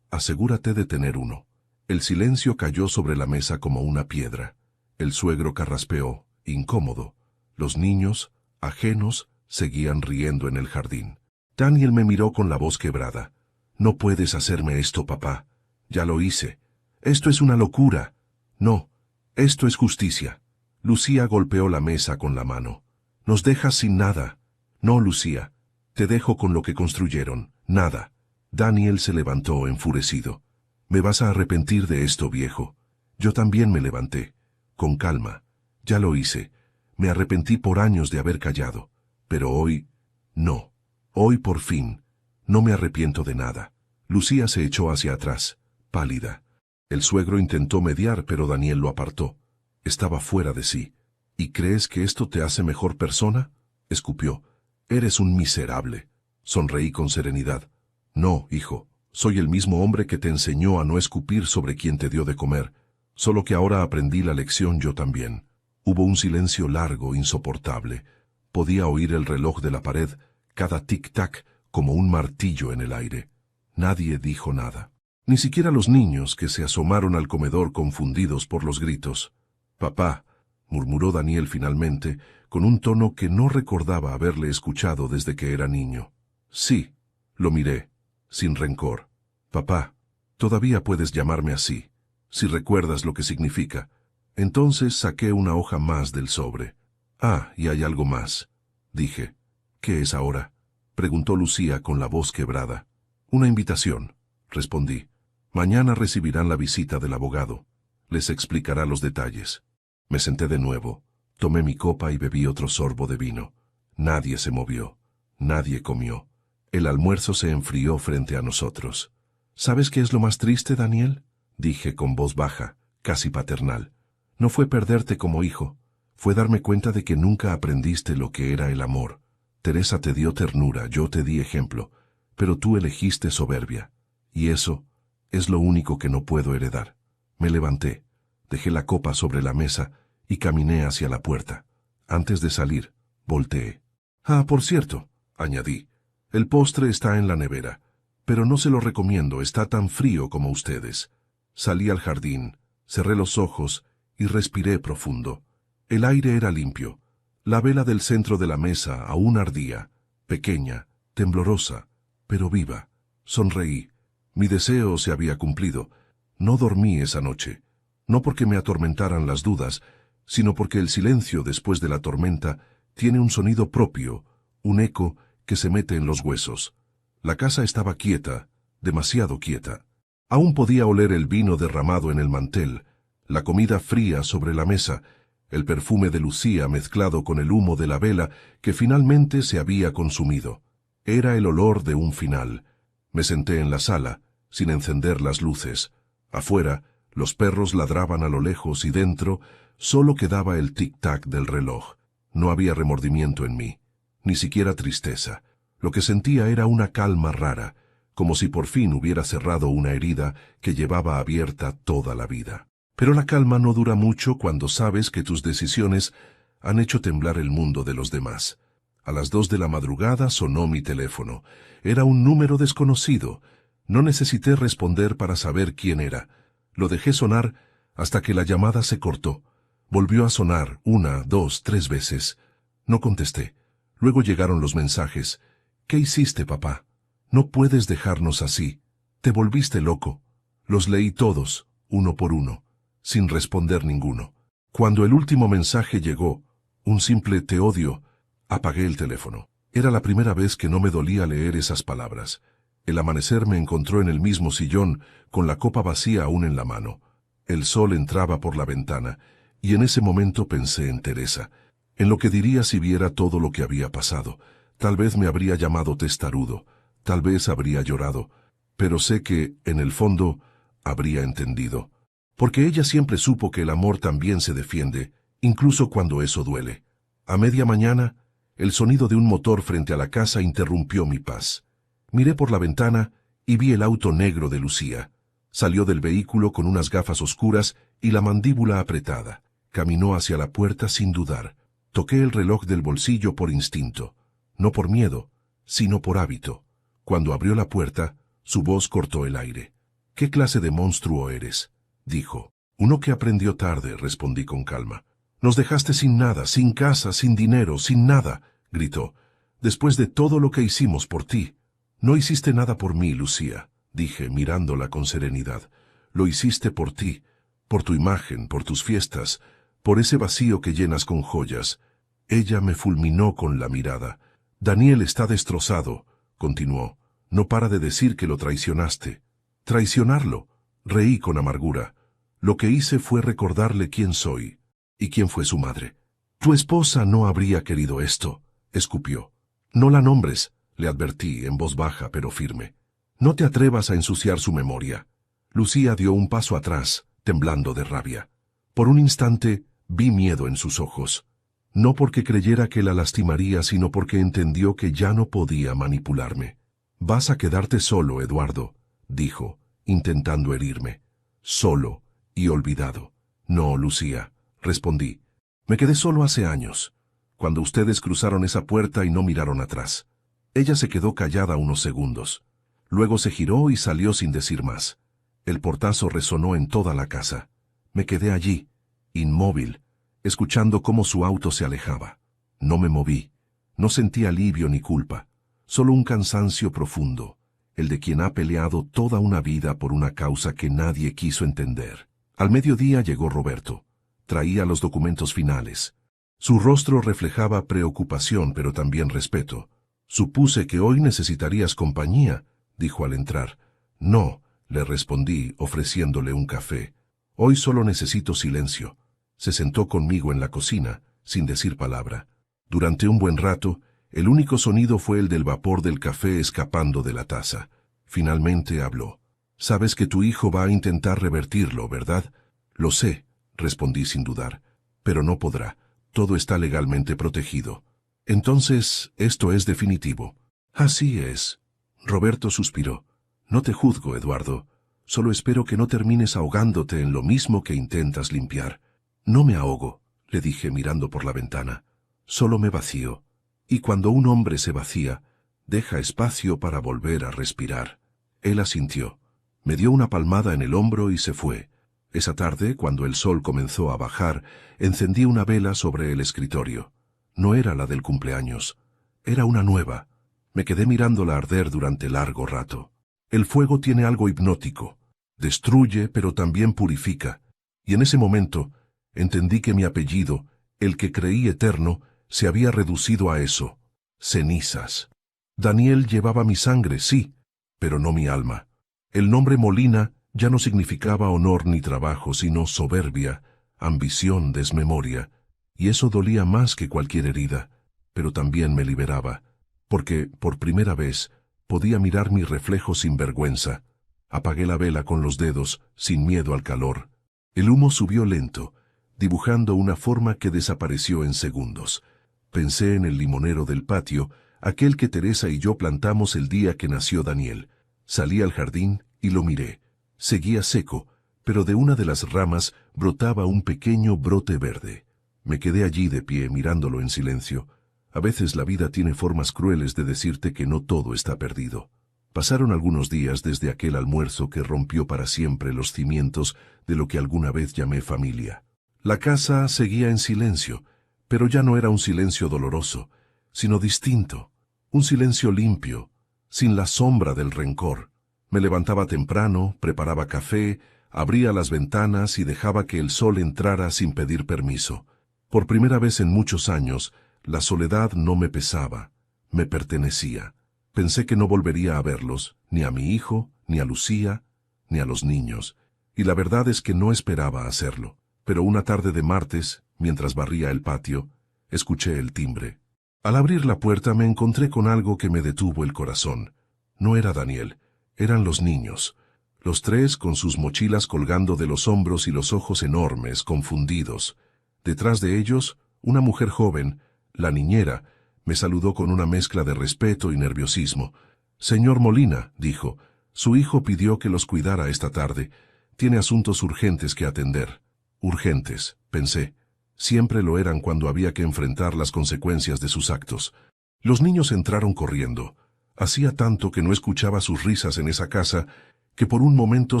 S1: asegúrate de tener uno». El silencio cayó sobre la mesa como una piedra. El suegro carraspeó, incómodo. Los niños, ajenos, seguían riendo en el jardín. Daniel me miró con la voz quebrada. «No puedes hacerme esto, papá. Ya lo hice. Esto es una locura». «No, esto es justicia». Lucía golpeó la mesa con la mano. «Nos dejas sin nada». «No, Lucía. Te dejo con lo que construyeron. Nada». Daniel se levantó enfurecido. «Me vas a arrepentir de esto, viejo». Yo también me levanté. Con calma. «Ya lo hice. Me arrepentí por años de haber callado. Pero hoy, no. Hoy por fin. No me arrepiento de nada». Lucía se echó hacia atrás, pálida. El suegro intentó mediar, pero Daniel lo apartó. Estaba fuera de sí. «¿Y crees que esto te hace mejor persona?», escupió. «Eres un miserable». Sonreí con serenidad. «No, hijo. Soy el mismo hombre que te enseñó a no escupir sobre quien te dio de comer, solo que ahora aprendí la lección yo también». Hubo un silencio largo, insoportable. Podía oír el reloj de la pared, cada tic-tac, como un martillo en el aire. Nadie dijo nada. Ni siquiera los niños que se asomaron al comedor confundidos por los gritos. «Papá», murmuró Daniel finalmente, con un tono que no recordaba haberle escuchado desde que era niño. «Sí», lo miré, sin rencor. «Papá, todavía puedes llamarme así». si recuerdas lo que significa. Entonces saqué una hoja más del sobre. Ah, y hay algo más, dije. ¿Qué es ahora?, preguntó Lucía con la voz quebrada. Una invitación, respondí. Mañana recibirán la visita del abogado. Les explicará los detalles. Me senté de nuevo, tomé mi copa y bebí otro sorbo de vino. Nadie se movió, nadie comió. El almuerzo se enfrió frente a nosotros. ¿Sabes qué es lo más triste, Daniel?, dije con voz baja, casi paternal. No fue perderte como hijo, fue darme cuenta de que nunca aprendiste lo que era el amor. Teresa te dio ternura, yo te di ejemplo, pero tú elegiste soberbia. Y eso es lo único que no puedo heredar. Me levanté, dejé la copa sobre la mesa y caminé hacia la puerta. Antes de salir, volteé. Ah, por cierto, añadí, el postre está en la nevera, pero no se lo recomiendo, está tan frío como ustedes. Salí al jardín, cerré los ojos y respiré profundo. El aire era limpio. La vela del centro de la mesa aún ardía, pequeña, temblorosa, pero viva. Sonreí. Mi deseo se había cumplido. No dormí esa noche, no porque me atormentaran las dudas, sino porque el silencio después de la tormenta tiene un sonido propio, un eco que se mete en los huesos. La casa estaba quieta, demasiado quieta. Aún podía oler el vino derramado en el mantel, la comida fría sobre la mesa, el perfume de Lucía mezclado con el humo de la vela que finalmente se había consumido. Era el olor de un final. Me senté en la sala, sin encender las luces. Afuera, los perros ladraban a lo lejos y dentro solo quedaba el tic-tac del reloj. No había remordimiento en mí, ni siquiera tristeza. Lo que sentía era una calma rara, como si por fin hubiera cerrado una herida que llevaba abierta toda la vida. Pero la calma no dura mucho cuando sabes que tus decisiones han hecho temblar el mundo de los demás. A las 2 de la madrugada sonó mi teléfono. Era un número desconocido. No necesité responder para saber quién era. Lo dejé sonar hasta que la llamada se cortó. Volvió a sonar 1, 2, 3 veces. No contesté. Luego llegaron los mensajes. ¿Qué hiciste, papá? No puedes dejarnos así. Te volviste loco. Los leí todos, uno por uno, sin responder ninguno. Cuando el último mensaje llegó, un simple te odio, apagué el teléfono. Era la primera vez que no me dolía leer esas palabras. El amanecer me encontró en el mismo sillón, con la copa vacía aún en la mano. El sol entraba por la ventana, y en ese momento pensé en Teresa, en lo que diría si viera todo lo que había pasado. Tal vez me habría llamado testarudo, tal vez habría llorado, pero sé que, en el fondo, habría entendido. Porque ella siempre supo que el amor también se defiende, incluso cuando eso duele. A media mañana, el sonido de un motor frente a la casa interrumpió mi paz. Miré por la ventana y vi el auto negro de Lucía. Salió del vehículo con unas gafas oscuras y la mandíbula apretada. Caminó hacia la puerta sin dudar. Toqué el reloj del bolsillo por instinto, no por miedo, sino por hábito. Cuando abrió la puerta, su voz cortó el aire. «¿Qué clase de monstruo eres?», dijo. «Uno que aprendió tarde», respondí con calma. «Nos dejaste sin nada, sin casa, sin dinero, sin nada», gritó. «Después de todo lo que hicimos por ti». «No hiciste nada por mí, Lucía», dije, mirándola con serenidad. «Lo hiciste por ti, por tu imagen, por tus fiestas, por ese vacío que llenas con joyas». Ella me fulminó con la mirada. «Daniel está destrozado», continuó. «No para de decir que lo traicionaste». «¿Traicionarlo?», reí con amargura. «Lo que hice fue recordarle quién soy y quién fue su madre». «Tu esposa no habría querido esto», escupió. «No la nombres», le advertí en voz baja pero firme. «No te atrevas a ensuciar su memoria». Lucía dio un paso atrás, temblando de rabia. Por un instante vi miedo en sus ojos. No porque creyera que la lastimaría, sino porque entendió que ya no podía manipularme. «Vas a quedarte solo, Eduardo», dijo, intentando herirme. «Solo y olvidado». «No, Lucía», respondí. «Me quedé solo hace años, cuando ustedes cruzaron esa puerta y no miraron atrás». Ella se quedó callada unos segundos. Luego se giró y salió sin decir más. El portazo resonó en toda la casa. Me quedé allí, inmóvil, escuchando cómo su auto se alejaba. No me moví. No sentí alivio ni culpa, solo un cansancio profundo, el de quien ha peleado toda una vida por una causa que nadie quiso entender. Al mediodía llegó Roberto. Traía los documentos finales. Su rostro reflejaba preocupación, pero también respeto. «Supuse que hoy necesitarías compañía», dijo al entrar. «No», le respondí, ofreciéndole un café. «Hoy solo necesito silencio». Se sentó conmigo en la cocina, sin decir palabra. Durante un buen rato, el único sonido fue el del vapor del café escapando de la taza. Finalmente habló. «Sabes que tu hijo va a intentar revertirlo, ¿verdad?» «Lo sé», respondí sin dudar. «Pero no podrá. Todo está legalmente protegido». «Entonces, esto es definitivo». «Así es». Roberto suspiró. «No te juzgo, Eduardo. Solo espero que no termines ahogándote en lo mismo que intentas limpiar». «No me ahogo», le dije mirando por la ventana. «Solo me vacío. Y cuando un hombre se vacía, deja espacio para volver a respirar». Él asintió. Me dio una palmada en el hombro y se fue. Esa tarde, cuando el sol comenzó a bajar, encendí una vela sobre el escritorio. No era la del cumpleaños. Era una nueva. Me quedé mirándola arder durante largo rato. El fuego tiene algo hipnótico. Destruye, pero también purifica. Y en ese momento, entendí que mi apellido, el que creí eterno, se había reducido a eso. Cenizas. Daniel llevaba mi sangre, sí, pero no mi alma. El nombre Molina ya no significaba honor ni trabajo, sino soberbia, ambición, desmemoria. Y eso dolía más que cualquier herida, pero también me liberaba, porque, por primera vez, podía mirar mi reflejo sin vergüenza. Apagué la vela con los dedos, sin miedo al calor. El humo subió lento, dibujando una forma que desapareció en segundos. Pensé en el limonero del patio, aquel que Teresa y yo plantamos el día que nació Daniel. Salí al jardín y lo miré. Seguía seco, pero de una de las ramas brotaba un pequeño brote verde. Me quedé allí de pie mirándolo en silencio. A veces la vida tiene formas crueles de decirte que no todo está perdido. Pasaron algunos días desde aquel almuerzo que rompió para siempre los cimientos de lo que alguna vez llamé familia. La casa seguía en silencio, pero ya no era un silencio doloroso, sino distinto, un silencio limpio, sin la sombra del rencor. Me levantaba temprano, preparaba café, abría las ventanas y dejaba que el sol entrara sin pedir permiso. Por primera vez en muchos años, la soledad no me pesaba, me pertenecía. Pensé que no volvería a verlos, ni a mi hijo, ni a Lucía, ni a los niños, y la verdad es que no esperaba hacerlo. Pero una tarde de martes, mientras barría el patio, escuché el timbre. Al abrir la puerta me encontré con algo que me detuvo el corazón. No era Daniel, eran los niños. Los tres con sus mochilas colgando de los hombros y los ojos enormes, confundidos. Detrás de ellos, una mujer joven, la niñera, me saludó con una mezcla de respeto y nerviosismo. «Señor Molina», dijo, «su hijo pidió que los cuidara esta tarde. Tiene asuntos urgentes que atender». Urgentes, pensé. Siempre lo eran cuando había que enfrentar las consecuencias de sus actos. Los niños entraron corriendo. Hacía tanto que no escuchaba sus risas en esa casa que por un momento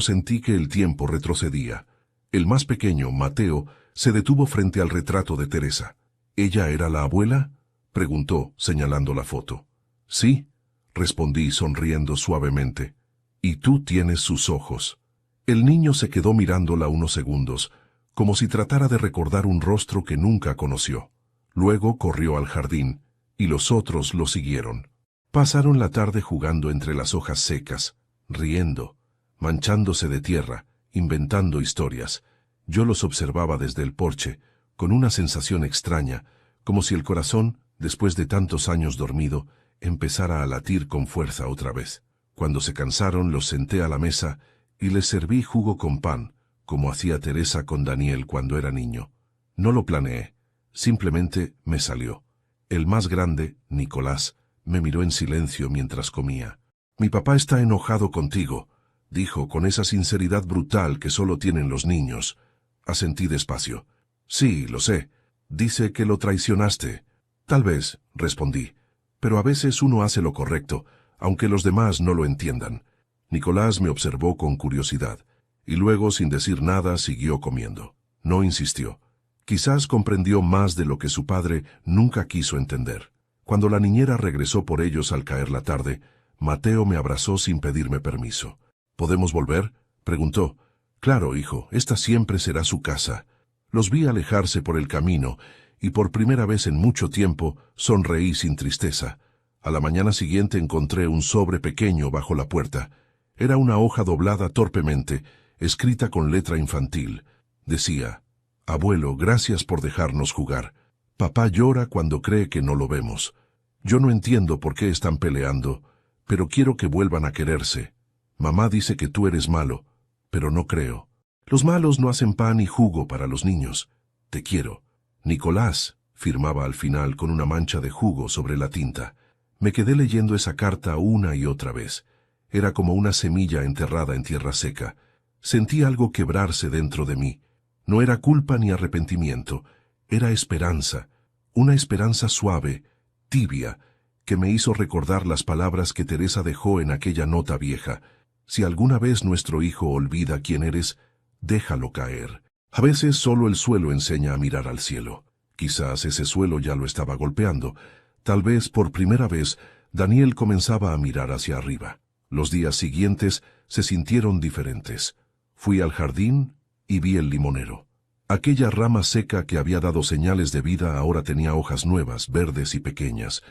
S1: sentí que el tiempo retrocedía. El más pequeño, Mateo, se detuvo frente al retrato de Teresa. «¿Ella era la abuela?», preguntó, señalando la foto. «Sí», respondí sonriendo suavemente. «Y tú tienes sus ojos». El niño se quedó mirándola unos segundos, como si tratara de recordar un rostro que nunca conoció. Luego corrió al jardín, y los otros lo siguieron. Pasaron la tarde jugando entre las hojas secas, riendo, manchándose de tierra, inventando historias. Yo los observaba desde el porche, con una sensación extraña, como si el corazón, después de tantos años dormido, empezara a latir con fuerza otra vez. Cuando se cansaron, los senté a la mesa y les serví jugo con pan, como hacía Teresa con Daniel cuando era niño. No lo planeé, simplemente me salió. El más grande, Nicolás, me miró en silencio mientras comía. «Mi papá está enojado contigo», dijo con esa sinceridad brutal que solo tienen los niños. Asentí despacio. «Sí, lo sé. Dice que lo traicionaste». «Tal vez», respondí, «pero a veces uno hace lo correcto, aunque los demás no lo entiendan». Nicolás me observó con curiosidad, y luego, sin decir nada, siguió comiendo. No insistió. Quizás comprendió más de lo que su padre nunca quiso entender. Cuando la niñera regresó por ellos al caer la tarde, Mateo me abrazó sin pedirme permiso. «¿Podemos volver?», preguntó. Claro, hijo, esta siempre será su casa. Los vi alejarse por el camino, y por primera vez en mucho tiempo sonreí sin tristeza. A la mañana siguiente encontré un sobre pequeño bajo la puerta. Era una hoja doblada torpemente, escrita con letra infantil. Decía: «Abuelo, gracias por dejarnos jugar. Papá llora cuando cree que no lo vemos. Yo no entiendo por qué están peleando, pero quiero que vuelvan a quererse. Mamá dice que tú eres malo, pero no creo. Los malos no hacen pan y jugo para los niños. Te quiero. Nicolás», firmaba al final con una mancha de jugo sobre la tinta. Me quedé leyendo esa carta una y otra vez. Era como una semilla enterrada en tierra seca. Sentí algo quebrarse dentro de mí. No era culpa ni arrepentimiento, era esperanza, una esperanza suave, tibia, que me hizo recordar las palabras que Teresa dejó en aquella nota vieja: «Si alguna vez nuestro hijo olvida quién eres, déjalo caer». A veces solo el suelo enseña a mirar al cielo. Quizás ese suelo ya lo estaba golpeando. Tal vez por primera vez Daniel comenzaba a mirar hacia arriba. Los días siguientes se sintieron diferentes. Fui al jardín y vi el limonero. Aquella rama seca que había dado señales de vida ahora tenía hojas nuevas, verdes y pequeñas.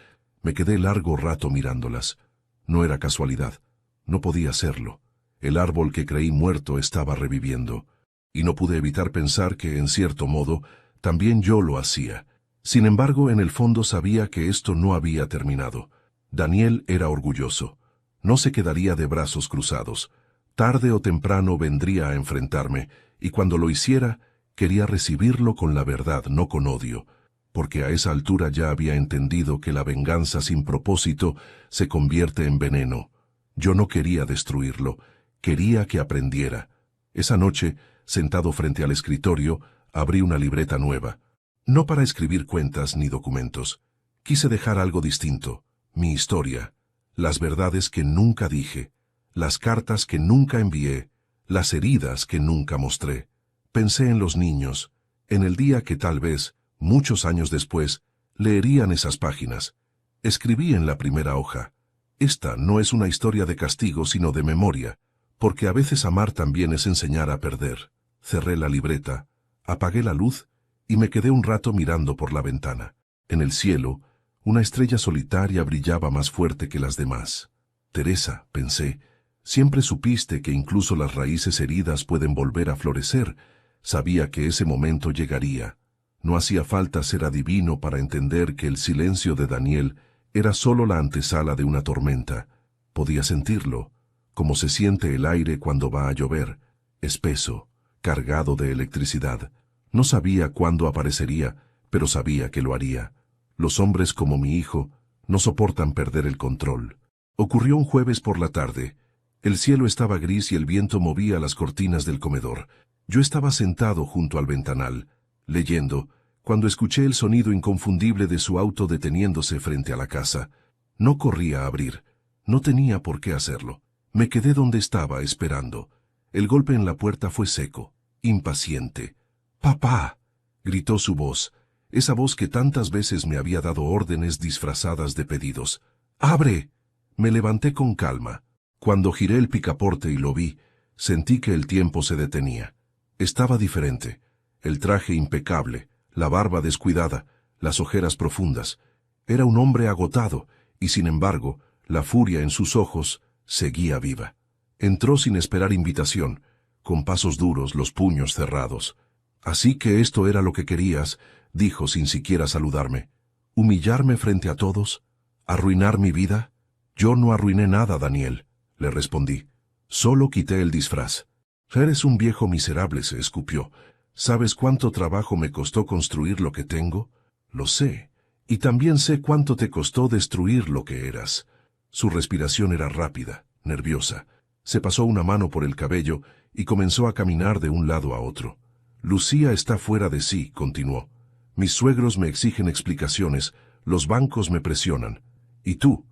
S1: Me quedé largo rato mirándolas. No era casualidad. No podía serlo. El árbol que creí muerto estaba reviviendo. Y no pude evitar pensar que, en cierto modo, también yo lo hacía. Sin embargo, en el fondo sabía que esto no había terminado. Daniel era orgulloso. No se quedaría de brazos cruzados. Tarde o temprano vendría a enfrentarme, y cuando lo hiciera, quería recibirlo con la verdad, no con odio, porque a esa altura ya había entendido que la venganza sin propósito se convierte en veneno. Yo no quería destruirlo, quería que aprendiera. Esa noche, sentado frente al escritorio, abrí una libreta nueva. No para escribir cuentas ni documentos. Quise dejar algo distinto, mi historia, las verdades que nunca dije, las cartas que nunca envié, las heridas que nunca mostré. Pensé en los niños, en el día que tal vez, muchos años después, leerían esas páginas. Escribí en la primera hoja: «Esta no es una historia de castigo sino de memoria, porque a veces amar también es enseñar a perder». Cerré la libreta, apagué la luz y me quedé un rato mirando por la ventana. En el cielo, una estrella solitaria brillaba más fuerte que las demás. «Teresa», pensé, «siempre supiste que incluso las raíces heridas pueden volver a florecer». Sabía que ese momento llegaría. No hacía falta ser adivino para entender que el silencio de Daniel era solo la antesala de una tormenta. Podía sentirlo, como se siente el aire cuando va a llover, espeso, cargado de electricidad. No sabía cuándo aparecería, pero sabía que lo haría. Los hombres como mi hijo no soportan perder el control. Ocurrió un jueves por la tarde. El cielo estaba gris y el viento movía las cortinas del comedor. Yo estaba sentado junto al ventanal, leyendo, cuando escuché el sonido inconfundible de su auto deteniéndose frente a la casa. No corría a abrir. No tenía por qué hacerlo. Me quedé donde estaba, esperando. El golpe en la puerta fue seco, impaciente. «¡Papá!», gritó su voz, esa voz que tantas veces me había dado órdenes disfrazadas de pedidos. «¡Abre!». Me levanté con calma. Cuando giré el picaporte y lo vi, sentí que el tiempo se detenía. Estaba diferente. El traje impecable, la barba descuidada, las ojeras profundas. Era un hombre agotado, y sin embargo, la furia en sus ojos seguía viva. Entró sin esperar invitación, con pasos duros, los puños cerrados. «Así que esto era lo que querías», dijo sin siquiera saludarme. «¿Humillarme frente a todos? ¿Arruinar mi vida?». «Yo no arruiné nada, Daniel», le respondí. «Solo quité el disfraz». «Eres un viejo miserable», se escupió. «¿Sabes cuánto trabajo me costó construir lo que tengo?». «Lo sé. Y también sé cuánto te costó destruir lo que eras». Su respiración era rápida, nerviosa. Se pasó una mano por el cabello y comenzó a caminar de un lado a otro. «Lucía está fuera de sí», continuó. «Mis suegros me exigen explicaciones, los bancos me presionan. Y tú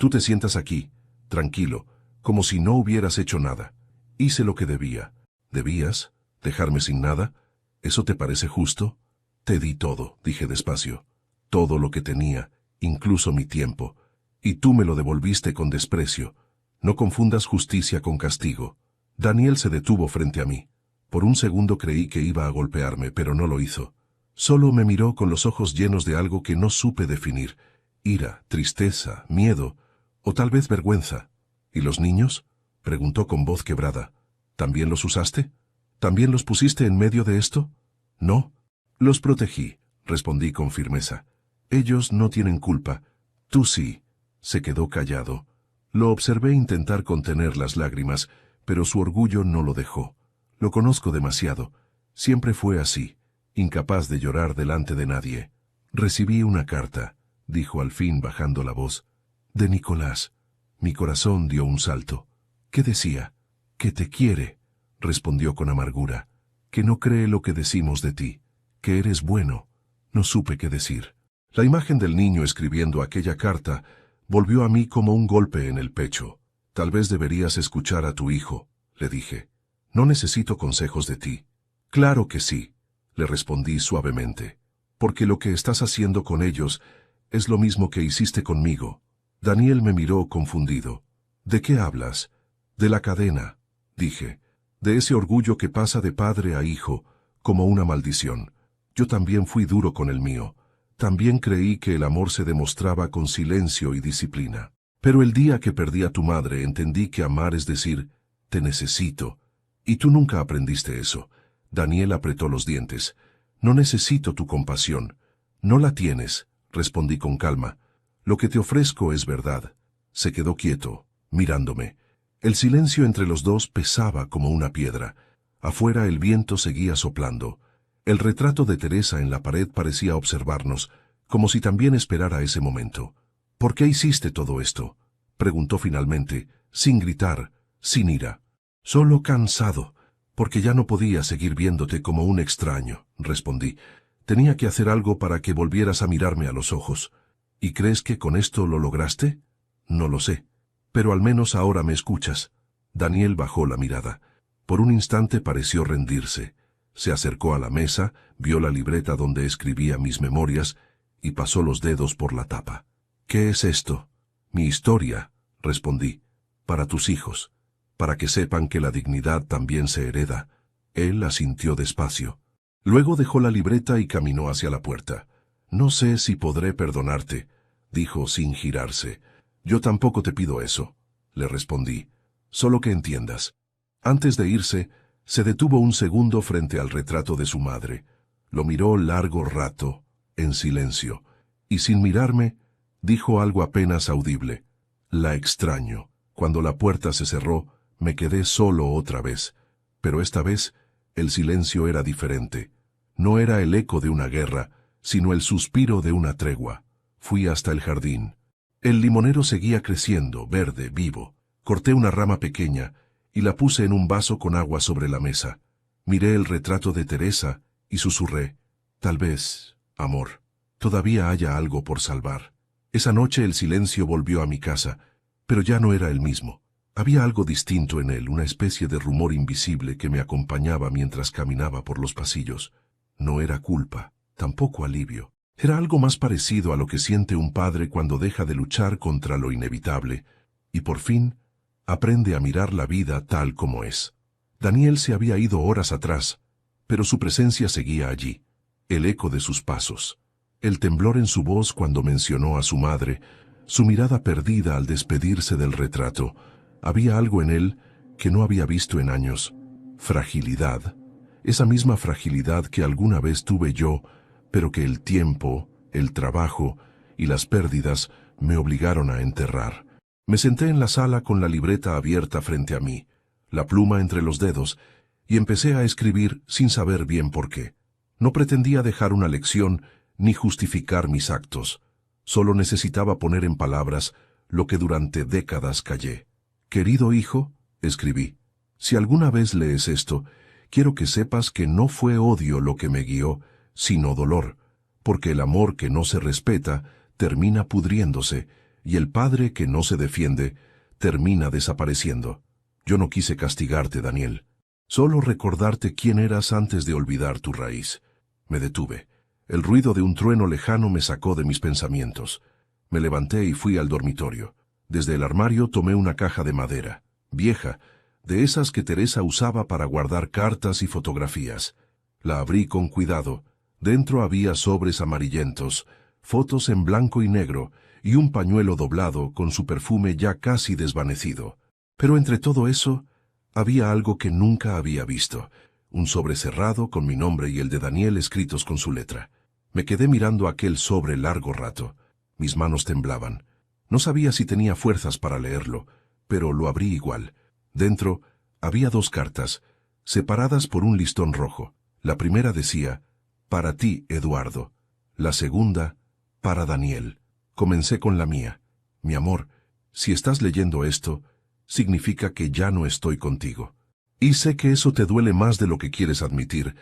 S1: te sientas aquí, tranquilo, como si no hubieras hecho nada. Hice lo que debía». «¿Debías? ¿Dejarme sin nada? ¿Eso te parece justo?». «Te di todo», dije despacio. «Todo lo que tenía, incluso mi tiempo. Y tú me lo devolviste con desprecio. No confundas justicia con castigo». Daniel se detuvo frente a mí. Por un segundo creí que iba a golpearme, pero no lo hizo. Solo me miró con los ojos llenos de algo que no supe definir. Ira, tristeza, miedo, o tal vez vergüenza. ¿Y los niños?, preguntó con voz quebrada. ¿También los usaste? ¿También los pusiste en medio de esto? No. Los protegí, respondí con firmeza. Ellos no tienen culpa. Tú sí. Se quedó callado. Lo observé intentar contener las lágrimas, pero su orgullo no lo dejó. Lo conozco demasiado. Siempre fue así, incapaz de llorar delante de nadie. Recibí una carta, dijo al fin bajando la voz, de Nicolás. Mi corazón dio un salto. ¿Qué decía? Que te quiere, respondió con amargura, que no cree lo que decimos de ti, que eres bueno. No supe qué decir. La imagen del niño escribiendo aquella carta volvió a mí como un golpe en el pecho. Tal vez deberías escuchar a tu hijo, le dije. No necesito consejos de ti. Claro que sí, le respondí suavemente, porque lo que estás haciendo con ellos es lo mismo que hiciste conmigo. Daniel me miró confundido. ¿De qué hablas? De la cadena, dije, de ese orgullo que pasa de padre a hijo, como una maldición. Yo también fui duro con el mío. También creí que el amor se demostraba con silencio y disciplina. Pero el día que perdí a tu madre entendí que amar es decir, te necesito. Y tú nunca aprendiste eso. Daniel apretó los dientes. No necesito tu compasión. No la tienes, respondí con calma. Lo que te ofrezco es verdad. Se quedó quieto, mirándome. El silencio entre los dos pesaba como una piedra. Afuera el viento seguía soplando. El retrato de Teresa en la pared parecía observarnos, como si también esperara ese momento. ¿Por qué hiciste todo esto?, preguntó finalmente, sin gritar, sin ira. Solo cansado, porque ya no podía seguir viéndote como un extraño, respondí. Tenía que hacer algo para que volvieras a mirarme a los ojos. ¿Y crees que con esto lo lograste? No lo sé. Pero al menos ahora me escuchas. Daniel bajó la mirada. Por un instante pareció rendirse. Se acercó a la mesa, vio la libreta donde escribía mis memorias y pasó los dedos por la tapa. ¿Qué es esto? Mi historia, respondí. Para tus hijos. Para que sepan que la dignidad también se hereda. Él asintió despacio. Luego dejó la libreta y caminó hacia la puerta. No sé si podré perdonarte, dijo sin girarse. Yo tampoco te pido eso, le respondí. Solo que entiendas. Antes de irse, se detuvo un segundo frente al retrato de su madre. Lo miró largo rato, en silencio, y sin mirarme, dijo algo apenas audible. La extraño. Cuando la puerta se cerró, me quedé solo otra vez. Pero esta vez, el silencio era diferente. No era el eco de una guerra, sino el suspiro de una tregua. Fui hasta el jardín. El limonero seguía creciendo, verde, vivo. Corté una rama pequeña y la puse en un vaso con agua sobre la mesa. Miré el retrato de Teresa y susurré, tal vez, amor, todavía haya algo por salvar. Esa noche el silencio volvió a mi casa, pero ya no era el mismo. Había algo distinto en él, una especie de rumor invisible que me acompañaba mientras caminaba por los pasillos. No era culpa, tampoco alivio. Era algo más parecido a lo que siente un padre cuando deja de luchar contra lo inevitable y por fin aprende a mirar la vida tal como es. Daniel se había ido horas atrás, pero su presencia seguía allí, el eco de sus pasos, el temblor en su voz cuando mencionó a su madre, su mirada perdida al despedirse del retrato. Había algo en él que no había visto en años. Fragilidad. Esa misma fragilidad que alguna vez tuve yo, pero que el tiempo, el trabajo y las pérdidas me obligaron a enterrar. Me senté en la sala con la libreta abierta frente a mí, la pluma entre los dedos, y empecé a escribir sin saber bien por qué. No pretendía dejar una lección ni justificar mis actos. Solo necesitaba poner en palabras lo que durante décadas callé. Querido hijo, escribí, si alguna vez lees esto, quiero que sepas que no fue odio lo que me guió, sino dolor, porque el amor que no se respeta termina pudriéndose, y el padre que no se defiende termina desapareciendo. Yo no quise castigarte, Daniel, solo recordarte quién eras antes de olvidar tu raíz. Me detuve. El ruido de un trueno lejano me sacó de mis pensamientos. Me levanté y fui al dormitorio. Desde el armario tomé una caja de madera, vieja, de esas que Teresa usaba para guardar cartas y fotografías. La abrí con cuidado. Dentro había sobres amarillentos, fotos en blanco y negro y un pañuelo doblado con su perfume ya casi desvanecido. Pero entre todo eso, había algo que nunca había visto. Un sobre cerrado con mi nombre y el de Daniel escritos con su letra. Me quedé mirando aquel sobre largo rato. Mis manos temblaban. No sabía si tenía fuerzas para leerlo, pero lo abrí igual. Dentro había 2 cartas, separadas por un listón rojo. La primera decía, «Para ti, Eduardo». La segunda, «Para Daniel». Comencé con la mía. «Mi amor, si estás leyendo esto, significa que ya no estoy contigo. Y sé que eso te duele más de lo que quieres admitir,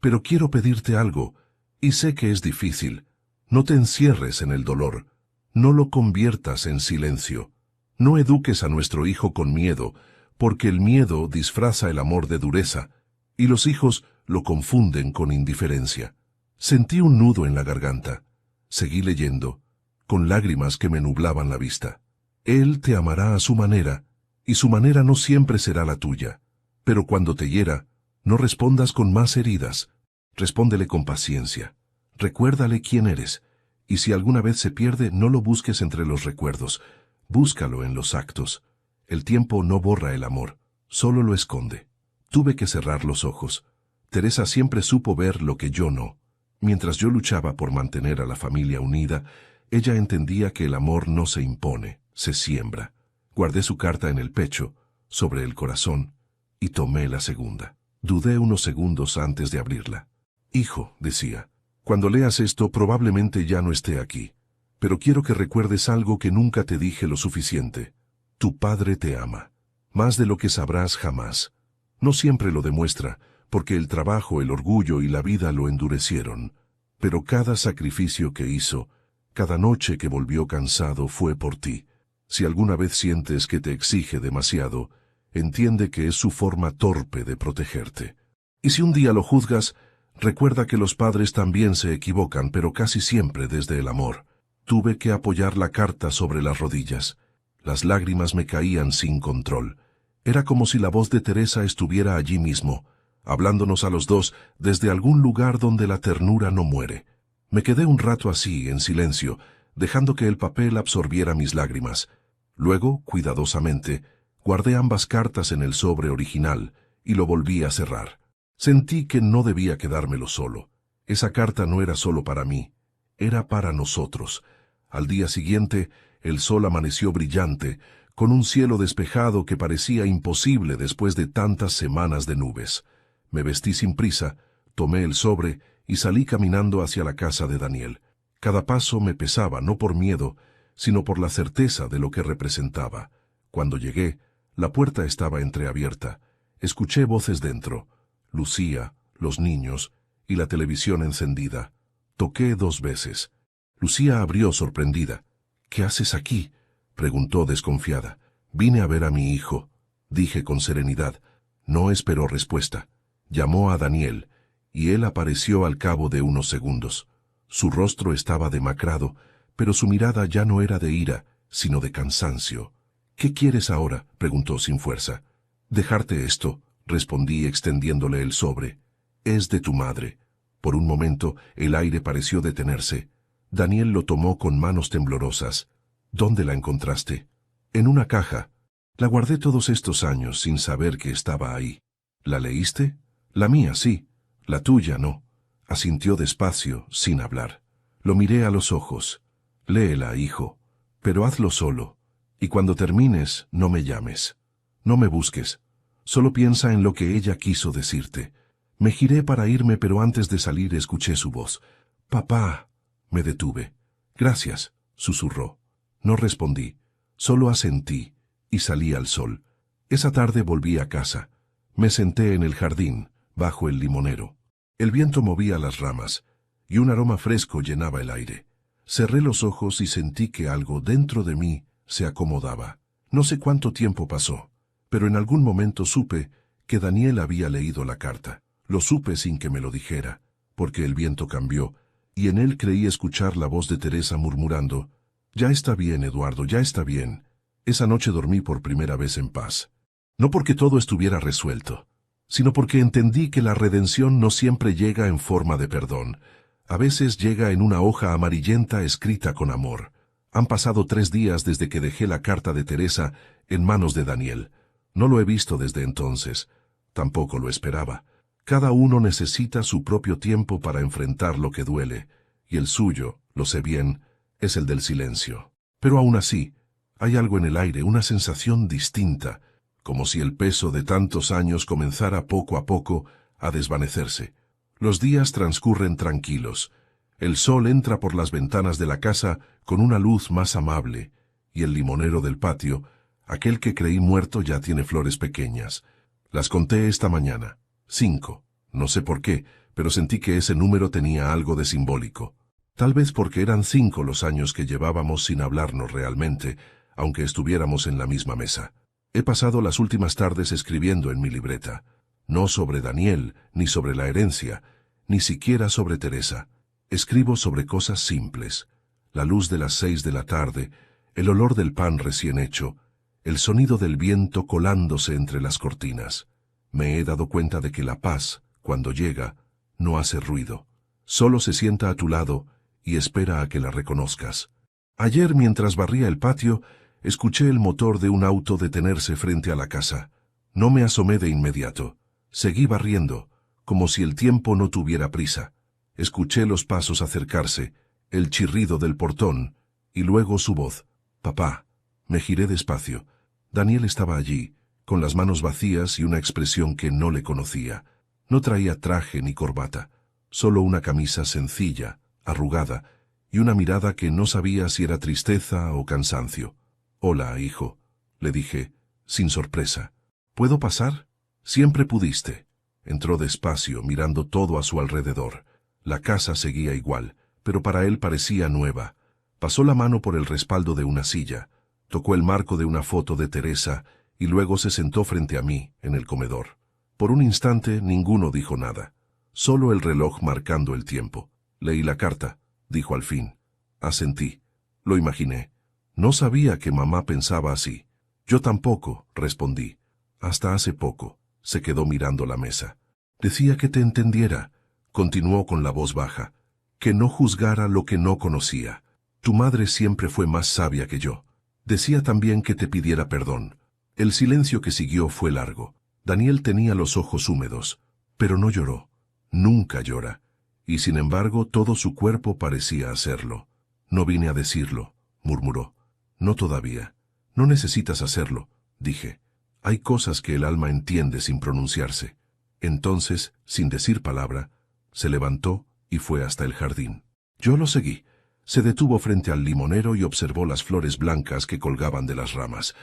S1: pero quiero pedirte algo, y sé que es difícil. No te encierres en el dolor. No lo conviertas en silencio. No eduques a nuestro hijo con miedo, porque el miedo disfraza el amor de dureza, y los hijos lo confunden con indiferencia». Sentí un nudo en la garganta. Seguí leyendo, con lágrimas que me nublaban la vista. «Él te amará a su manera, y su manera no siempre será la tuya. Pero cuando te hiera, no respondas con más heridas. Respóndele con paciencia. Recuérdale quién eres, y si alguna vez se pierde, no lo busques entre los recuerdos. Búscalo en los actos. El tiempo no borra el amor, solo lo esconde». Tuve que cerrar los ojos. Teresa siempre supo ver lo que yo no. Mientras yo luchaba por mantener a la familia unida, ella entendía que el amor no se impone, se siembra. Guardé su carta en el pecho, sobre el corazón, y tomé la segunda. Dudé unos segundos antes de abrirla. «Hijo», decía, «cuando leas esto probablemente ya no esté aquí, pero quiero que recuerdes algo que nunca te dije lo suficiente. Tu padre te ama, más de lo que sabrás jamás. No siempre lo demuestra, porque el trabajo, el orgullo y la vida lo endurecieron, pero cada sacrificio que hizo, cada noche que volvió cansado fue por ti. Si alguna vez sientes que te exige demasiado, entiende que es su forma torpe de protegerte. Y si un día lo juzgas, recuerda que los padres también se equivocan, pero casi siempre desde el amor». Tuve que apoyar la carta sobre las rodillas. Las lágrimas me caían sin control. Era como si la voz de Teresa estuviera allí mismo, hablándonos a los dos desde algún lugar donde la ternura no muere. Me quedé un rato así, en silencio, dejando que el papel absorbiera mis lágrimas. Luego, cuidadosamente, guardé ambas cartas en el sobre original y lo volví a cerrar. Sentí que no debía quedármelo solo. Esa carta no era solo para mí, era para nosotros. Al día siguiente, el sol amaneció brillante, con un cielo despejado que parecía imposible después de tantas semanas de nubes. Me vestí sin prisa, tomé el sobre y salí caminando hacia la casa de Daniel. Cada paso me pesaba, no por miedo, sino por la certeza de lo que representaba. Cuando llegué, la puerta estaba entreabierta. Escuché voces dentro, Lucía, los niños y la televisión encendida. Toqué 2 veces. Lucía abrió sorprendida. «¿Qué haces aquí?», preguntó desconfiada. «Vine a ver a mi hijo», dije con serenidad. No esperó respuesta. Llamó a Daniel, y él apareció al cabo de unos segundos. Su rostro estaba demacrado, pero su mirada ya no era de ira, sino de cansancio. «¿Qué quieres ahora?», preguntó sin fuerza. «Dejarte esto», respondí extendiéndole el sobre. «Es de tu madre». Por un momento el aire pareció detenerse. Daniel lo tomó con manos temblorosas. «¿Dónde la encontraste?» «En una caja. La guardé todos estos años sin saber que estaba ahí». «¿La leíste?» «La mía, sí. La tuya, no», asintió despacio, sin hablar. Lo miré a los ojos. «Léela, hijo, pero hazlo solo. Y cuando termines, no me llames. No me busques. Solo piensa en lo que ella quiso decirte». Me giré para irme, pero antes de salir escuché su voz. «Papá». Me detuve. «Gracias», susurró. No respondí, solo asentí, y salí al sol. Esa tarde volví a casa. Me senté en el jardín, bajo el limonero. El viento movía las ramas, y un aroma fresco llenaba el aire. Cerré los ojos y sentí que algo dentro de mí se acomodaba. No sé cuánto tiempo pasó, pero en algún momento supe que Daniel había leído la carta. Lo supe sin que me lo dijera, porque el viento cambió, y en él creí escuchar la voz de Teresa murmurando: «Ya está bien, Eduardo, ya está bien». Esa noche dormí por primera vez en paz. No porque todo estuviera resuelto, sino porque entendí que la redención no siempre llega en forma de perdón. A veces llega en una hoja amarillenta escrita con amor. Han pasado 3 días desde que dejé la carta de Teresa en manos de Daniel. No lo he visto desde entonces. Tampoco lo esperaba. Cada uno necesita su propio tiempo para enfrentar lo que duele, y el suyo, lo sé bien, es el del silencio. Pero aún así, hay algo en el aire, una sensación distinta, como si el peso de tantos años comenzara poco a poco a desvanecerse. Los días transcurren tranquilos. El sol entra por las ventanas de la casa con una luz más amable, y el limonero del patio, aquel que creí muerto, ya tiene flores pequeñas. Las conté esta mañana. 5. No sé por qué, pero sentí que ese número tenía algo de simbólico. Tal vez porque eran 5 los años que llevábamos sin hablarnos realmente, aunque estuviéramos en la misma mesa. He pasado las últimas tardes escribiendo en mi libreta. No sobre Daniel, ni sobre la herencia, ni siquiera sobre Teresa. Escribo sobre cosas simples. La luz de las 6 de la tarde, el olor del pan recién hecho, el sonido del viento colándose entre las cortinas. Me he dado cuenta de que la paz, cuando llega, no hace ruido. Solo se sienta a tu lado y espera a que la reconozcas. Ayer, mientras barría el patio, escuché el motor de un auto detenerse frente a la casa. No me asomé de inmediato. Seguí barriendo, como si el tiempo no tuviera prisa. Escuché los pasos acercarse, el chirrido del portón, y luego su voz. «Papá». Me giré despacio. Daniel estaba allí, con las manos vacías y una expresión que no le conocía. No traía traje ni corbata, solo una camisa sencilla, arrugada, y una mirada que no sabía si era tristeza o cansancio. «Hola, hijo», le dije, sin sorpresa. «¿Puedo pasar?» «Siempre pudiste». Entró despacio, mirando todo a su alrededor. La casa seguía igual, pero para él parecía nueva. Pasó la mano por el respaldo de una silla, tocó el marco de una foto de Teresa y luego se sentó frente a mí, en el comedor. Por un instante ninguno dijo nada, solo el reloj marcando el tiempo. «Leí la carta», dijo al fin. Asentí. Lo imaginé. No sabía que mamá pensaba así. Yo tampoco, respondí. Hasta hace poco. Se quedó mirando la mesa. Decía que te entendiera, continuó con la voz baja, que no juzgara lo que no conocía. Tu madre siempre fue más sabia que yo. Decía también que te pidiera perdón. El silencio que siguió fue largo. Daniel tenía los ojos húmedos, pero no lloró. Nunca llora. Y sin embargo todo su cuerpo parecía hacerlo. «No vine a decirlo», murmuró. «No todavía. No necesitas hacerlo», dije. «Hay cosas que el alma entiende sin pronunciarse». Entonces, sin decir palabra, se levantó y fue hasta el jardín. Yo lo seguí. Se detuvo frente al limonero y observó las flores blancas que colgaban de las ramas.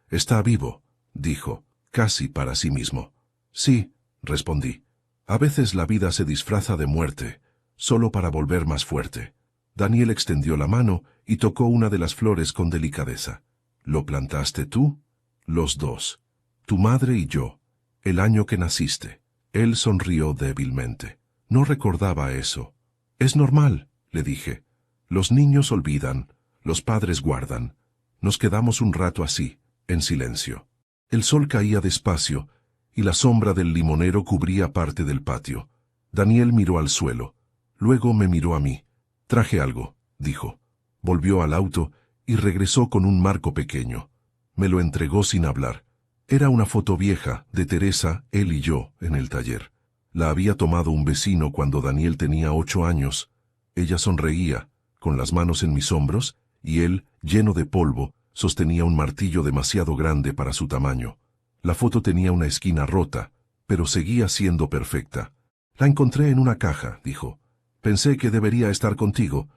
S1: «Está vivo», dijo, casi para sí mismo. «Sí», respondí. «A veces la vida se disfraza de muerte, solo para volver más fuerte». Daniel extendió la mano y tocó una de las flores con delicadeza. «¿Lo plantaste tú?» «Los dos. Tu madre y yo. El año que naciste». Él sonrió débilmente. No recordaba eso. «Es normal», le dije. «Los niños olvidan, los padres guardan». Nos quedamos un rato así, en silencio. El sol caía despacio, y la sombra del limonero cubría parte del patio. Daniel miró al suelo. Luego me miró a mí. «Traje algo», dijo. Volvió al auto y regresó con un marco pequeño. Me lo entregó sin hablar. Era una foto vieja de Teresa, él y yo, en el taller. La había tomado un vecino cuando Daniel tenía 8 años. Ella sonreía, con las manos en mis hombros, y él, lleno de polvo, sostenía un martillo demasiado grande para su tamaño. La foto tenía una esquina rota, pero seguía siendo perfecta. «La encontré en una caja», dijo. «Pensé que debería estar contigo.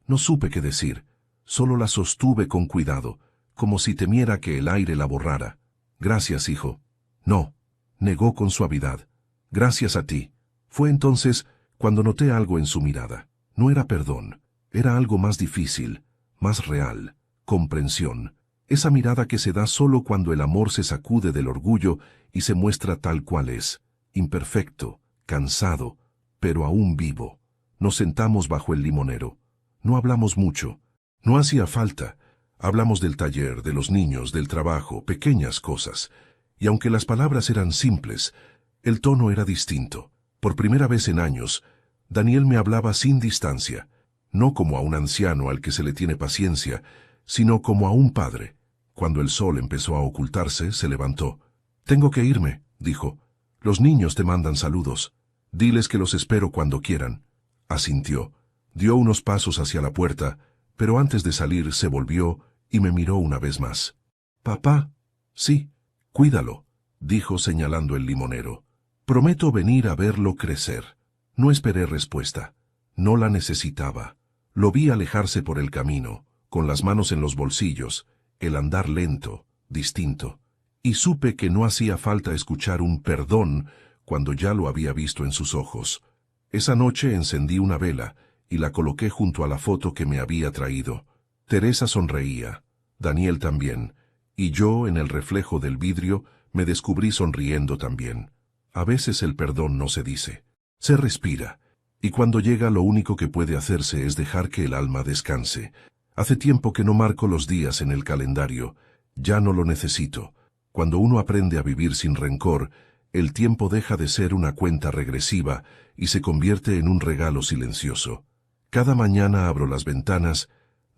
S1: No supe qué decir. Solo la sostuve con cuidado, como si temiera que el aire la borrara». «Gracias, hijo». «No», negó con suavidad. «Gracias a ti». Fue entonces cuando noté algo en su mirada. No era perdón, era algo más difícil, más real, comprensión. Esa mirada que se da solo cuando el amor se sacude del orgullo y se muestra tal cual es, imperfecto, cansado, pero aún vivo. Nos sentamos bajo el limonero. No hablamos mucho. No hacía falta. Hablamos del taller, de los niños, del trabajo, pequeñas cosas. y aunque las palabras eran simples, el tono era distinto. Por primera vez en años, Daniel me hablaba sin distancia, no como a un anciano al que se le tiene paciencia, sino como a un padre. Cuando el sol empezó a ocultarse, se levantó. «Tengo que irme», dijo. «Los niños te mandan saludos. Diles que los espero cuando quieran». Asintió. Dio unos pasos hacia la puerta, pero antes de salir se volvió y me miró una vez más. «Papá». «Sí, cuídalo», dijo señalando el limonero. «Prometo venir a verlo crecer». No esperé respuesta. No la necesitaba. Lo vi alejarse por el camino, con las manos en los bolsillos, el andar lento, distinto. Y supe que no hacía falta escuchar un perdón cuando ya lo había visto en sus ojos. Esa noche encendí una vela y la coloqué junto a la foto que me había traído. Teresa sonreía, Daniel también, y yo, en el reflejo del vidrio, me descubrí sonriendo también. A veces el perdón no se dice, se respira, y cuando llega lo único que puede hacerse es dejar que el alma descanse. Hace tiempo que no marco los días en el calendario, ya no lo necesito. Cuando uno aprende a vivir sin rencor, el tiempo deja de ser una cuenta regresiva y se convierte en un regalo silencioso. Cada mañana abro las ventanas,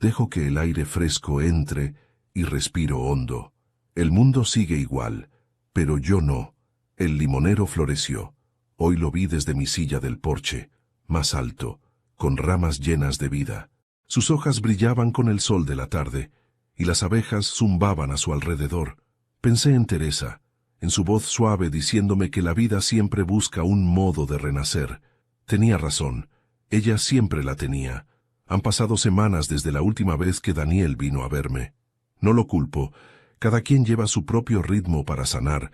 S1: dejo que el aire fresco entre y respiro hondo. El mundo sigue igual, pero yo no. El limonero floreció. Hoy lo vi desde mi silla del porche, más alto, con ramas llenas de vida. Sus hojas brillaban con el sol de la tarde, y las abejas zumbaban a su alrededor. Pensé en Teresa, en su voz suave diciéndome que la vida siempre busca un modo de renacer. Tenía razón, ella siempre la tenía. Han pasado semanas desde la última vez que Daniel vino a verme. No lo culpo, cada quien lleva su propio ritmo para sanar,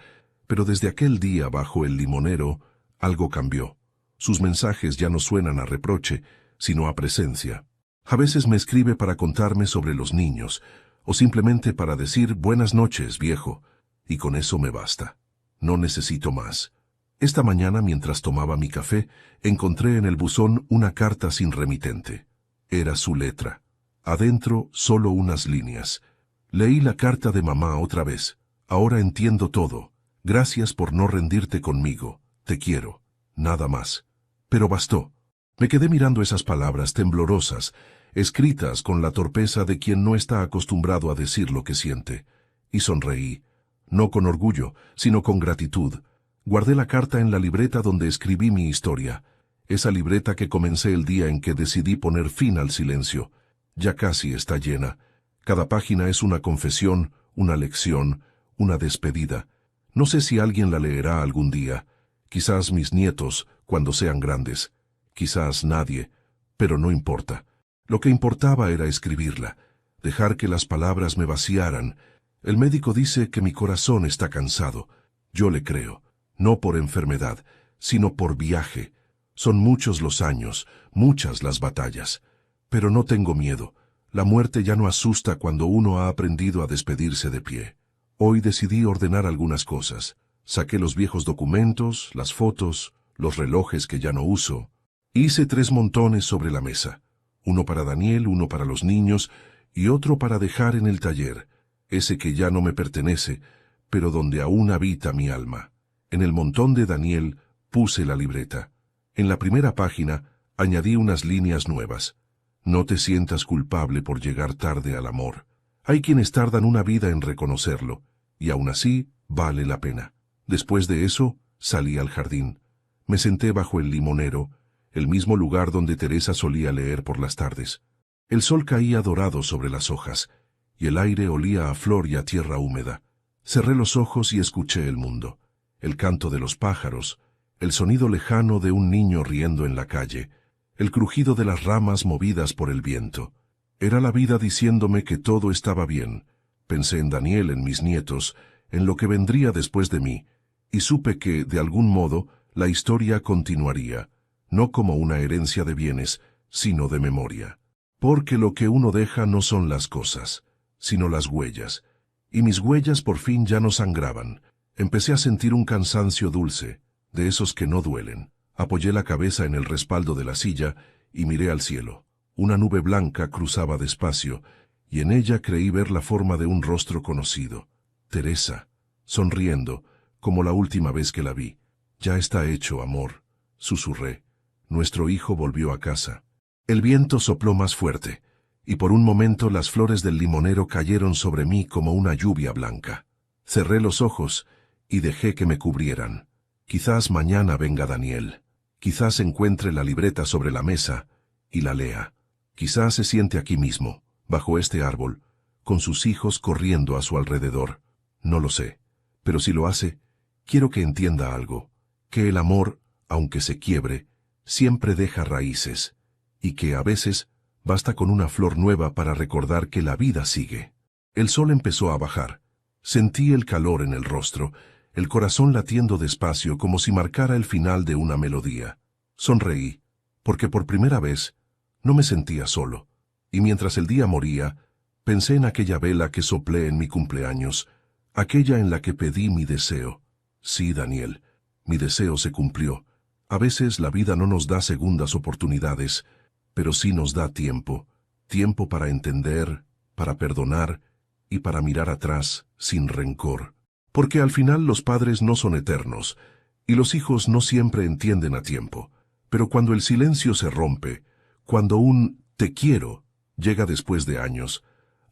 S1: pero desde aquel día bajo el limonero, algo cambió. Sus mensajes ya no suenan a reproche, sino a presencia. A veces me escribe para contarme sobre los niños, o simplemente para decir buenas noches, viejo, y con eso me basta. No necesito más. Esta mañana, mientras tomaba mi café, encontré en el buzón una carta sin remitente. Era su letra. Adentro, solo unas líneas. Leí la carta de mamá otra vez. Ahora entiendo todo. Gracias por no rendirte conmigo. Te quiero. Nada más. Pero bastó. Me quedé mirando esas palabras temblorosas, escritas con la torpeza de quien no está acostumbrado a decir lo que siente. Y sonreí. No con orgullo, sino con gratitud. Guardé la carta en la libreta donde escribí mi historia. Esa libreta que comencé el día en que decidí poner fin al silencio. Ya casi está llena. Cada página es una confesión, una lección, una despedida. No sé si alguien la leerá algún día. Quizás mis nietos, cuando sean grandes. Quizás nadie. Pero no importa. Lo que importaba era escribirla. Dejar que las palabras me vaciaran. El médico dice que mi corazón está cansado. Yo le creo. No por enfermedad, sino por viaje. Son muchos los años, muchas las batallas. Pero no tengo miedo. La muerte ya no asusta cuando uno ha aprendido a despedirse de pie. Hoy decidí ordenar algunas cosas. Saqué los viejos documentos, las fotos, los relojes que ya no uso. Hice 3 montones sobre la mesa. Uno para Daniel, uno para los niños y otro para dejar en el taller, ese que ya no me pertenece, pero donde aún habita mi alma. En el montón de Daniel puse la libreta. En la primera página añadí unas líneas nuevas. No te sientas culpable por llegar tarde al amor. Hay quienes tardan una vida en reconocerlo, y aún así vale la pena. Después de eso, salí al jardín. Me senté bajo el limonero, el mismo lugar donde Teresa solía leer por las tardes. El sol caía dorado sobre las hojas, y el aire olía a flor y a tierra húmeda. Cerré los ojos y escuché el mundo. El canto de los pájaros, el sonido lejano de un niño riendo en la calle, el crujido de las ramas movidas por el viento. Era la vida diciéndome que todo estaba bien. Pensé en Daniel, en mis nietos, en lo que vendría después de mí, y supe que, de algún modo, la historia continuaría, no como una herencia de bienes, sino de memoria. Porque lo que uno deja no son las cosas, sino las huellas. Y mis huellas por fin ya no sangraban. Empecé a sentir un cansancio dulce, de esos que no duelen. Apoyé la cabeza en el respaldo de la silla y miré al cielo. Una nube blanca cruzaba despacio, y en ella creí ver la forma de un rostro conocido. Teresa. sonriendo, como la última vez que la vi. «Ya está hecho, amor», susurré. Nuestro hijo volvió a casa. El viento sopló más fuerte, y por un momento las flores del limonero cayeron sobre mí como una lluvia blanca. Cerré los ojos y dejé que me cubrieran. Quizás mañana venga Daniel. Quizás encuentre la libreta sobre la mesa y la lea. Quizás se siente aquí mismo, bajo este árbol, con sus hijos corriendo a su alrededor. No lo sé, pero si lo hace, quiero que entienda algo, que el amor, aunque se quiebre, siempre deja raíces, y que a veces basta con una flor nueva para recordar que la vida sigue. El sol empezó a bajar. Sentí el calor en el rostro, el corazón latiendo despacio como si marcara el final de una melodía. Sonreí, porque por primera vez no me sentía solo, y mientras el día moría, pensé en aquella vela que soplé en mi cumpleaños, aquella en la que pedí mi deseo. Sí, Daniel, mi deseo se cumplió. A veces la vida no nos da segundas oportunidades, pero sí nos da tiempo, tiempo para entender, para perdonar y para mirar atrás sin rencor. Porque al final los padres no son eternos, y los hijos no siempre entienden a tiempo. Pero cuando el silencio se rompe, cuando un «te quiero» llega después de años,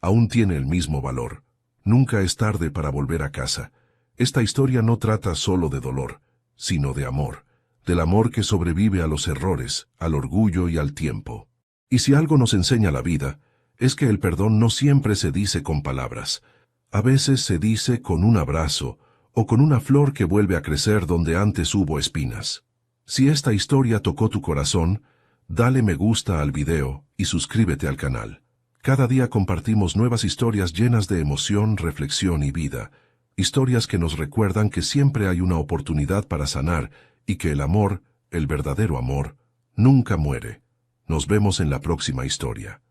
S1: aún tiene el mismo valor. Nunca es tarde para volver a casa. Esta historia no trata solo de dolor, sino de amor, del amor que sobrevive a los errores, al orgullo y al tiempo. Y si algo nos enseña la vida, es que el perdón no siempre se dice con palabras. A veces se dice con un abrazo o con una flor que vuelve a crecer donde antes hubo espinas. Si esta historia tocó tu corazón, dale me gusta al video y suscríbete al canal. Cada día compartimos nuevas historias llenas de emoción, reflexión y vida. Historias que nos recuerdan que siempre hay una oportunidad para sanar y que el amor, el verdadero amor, nunca muere. Nos vemos en la próxima historia.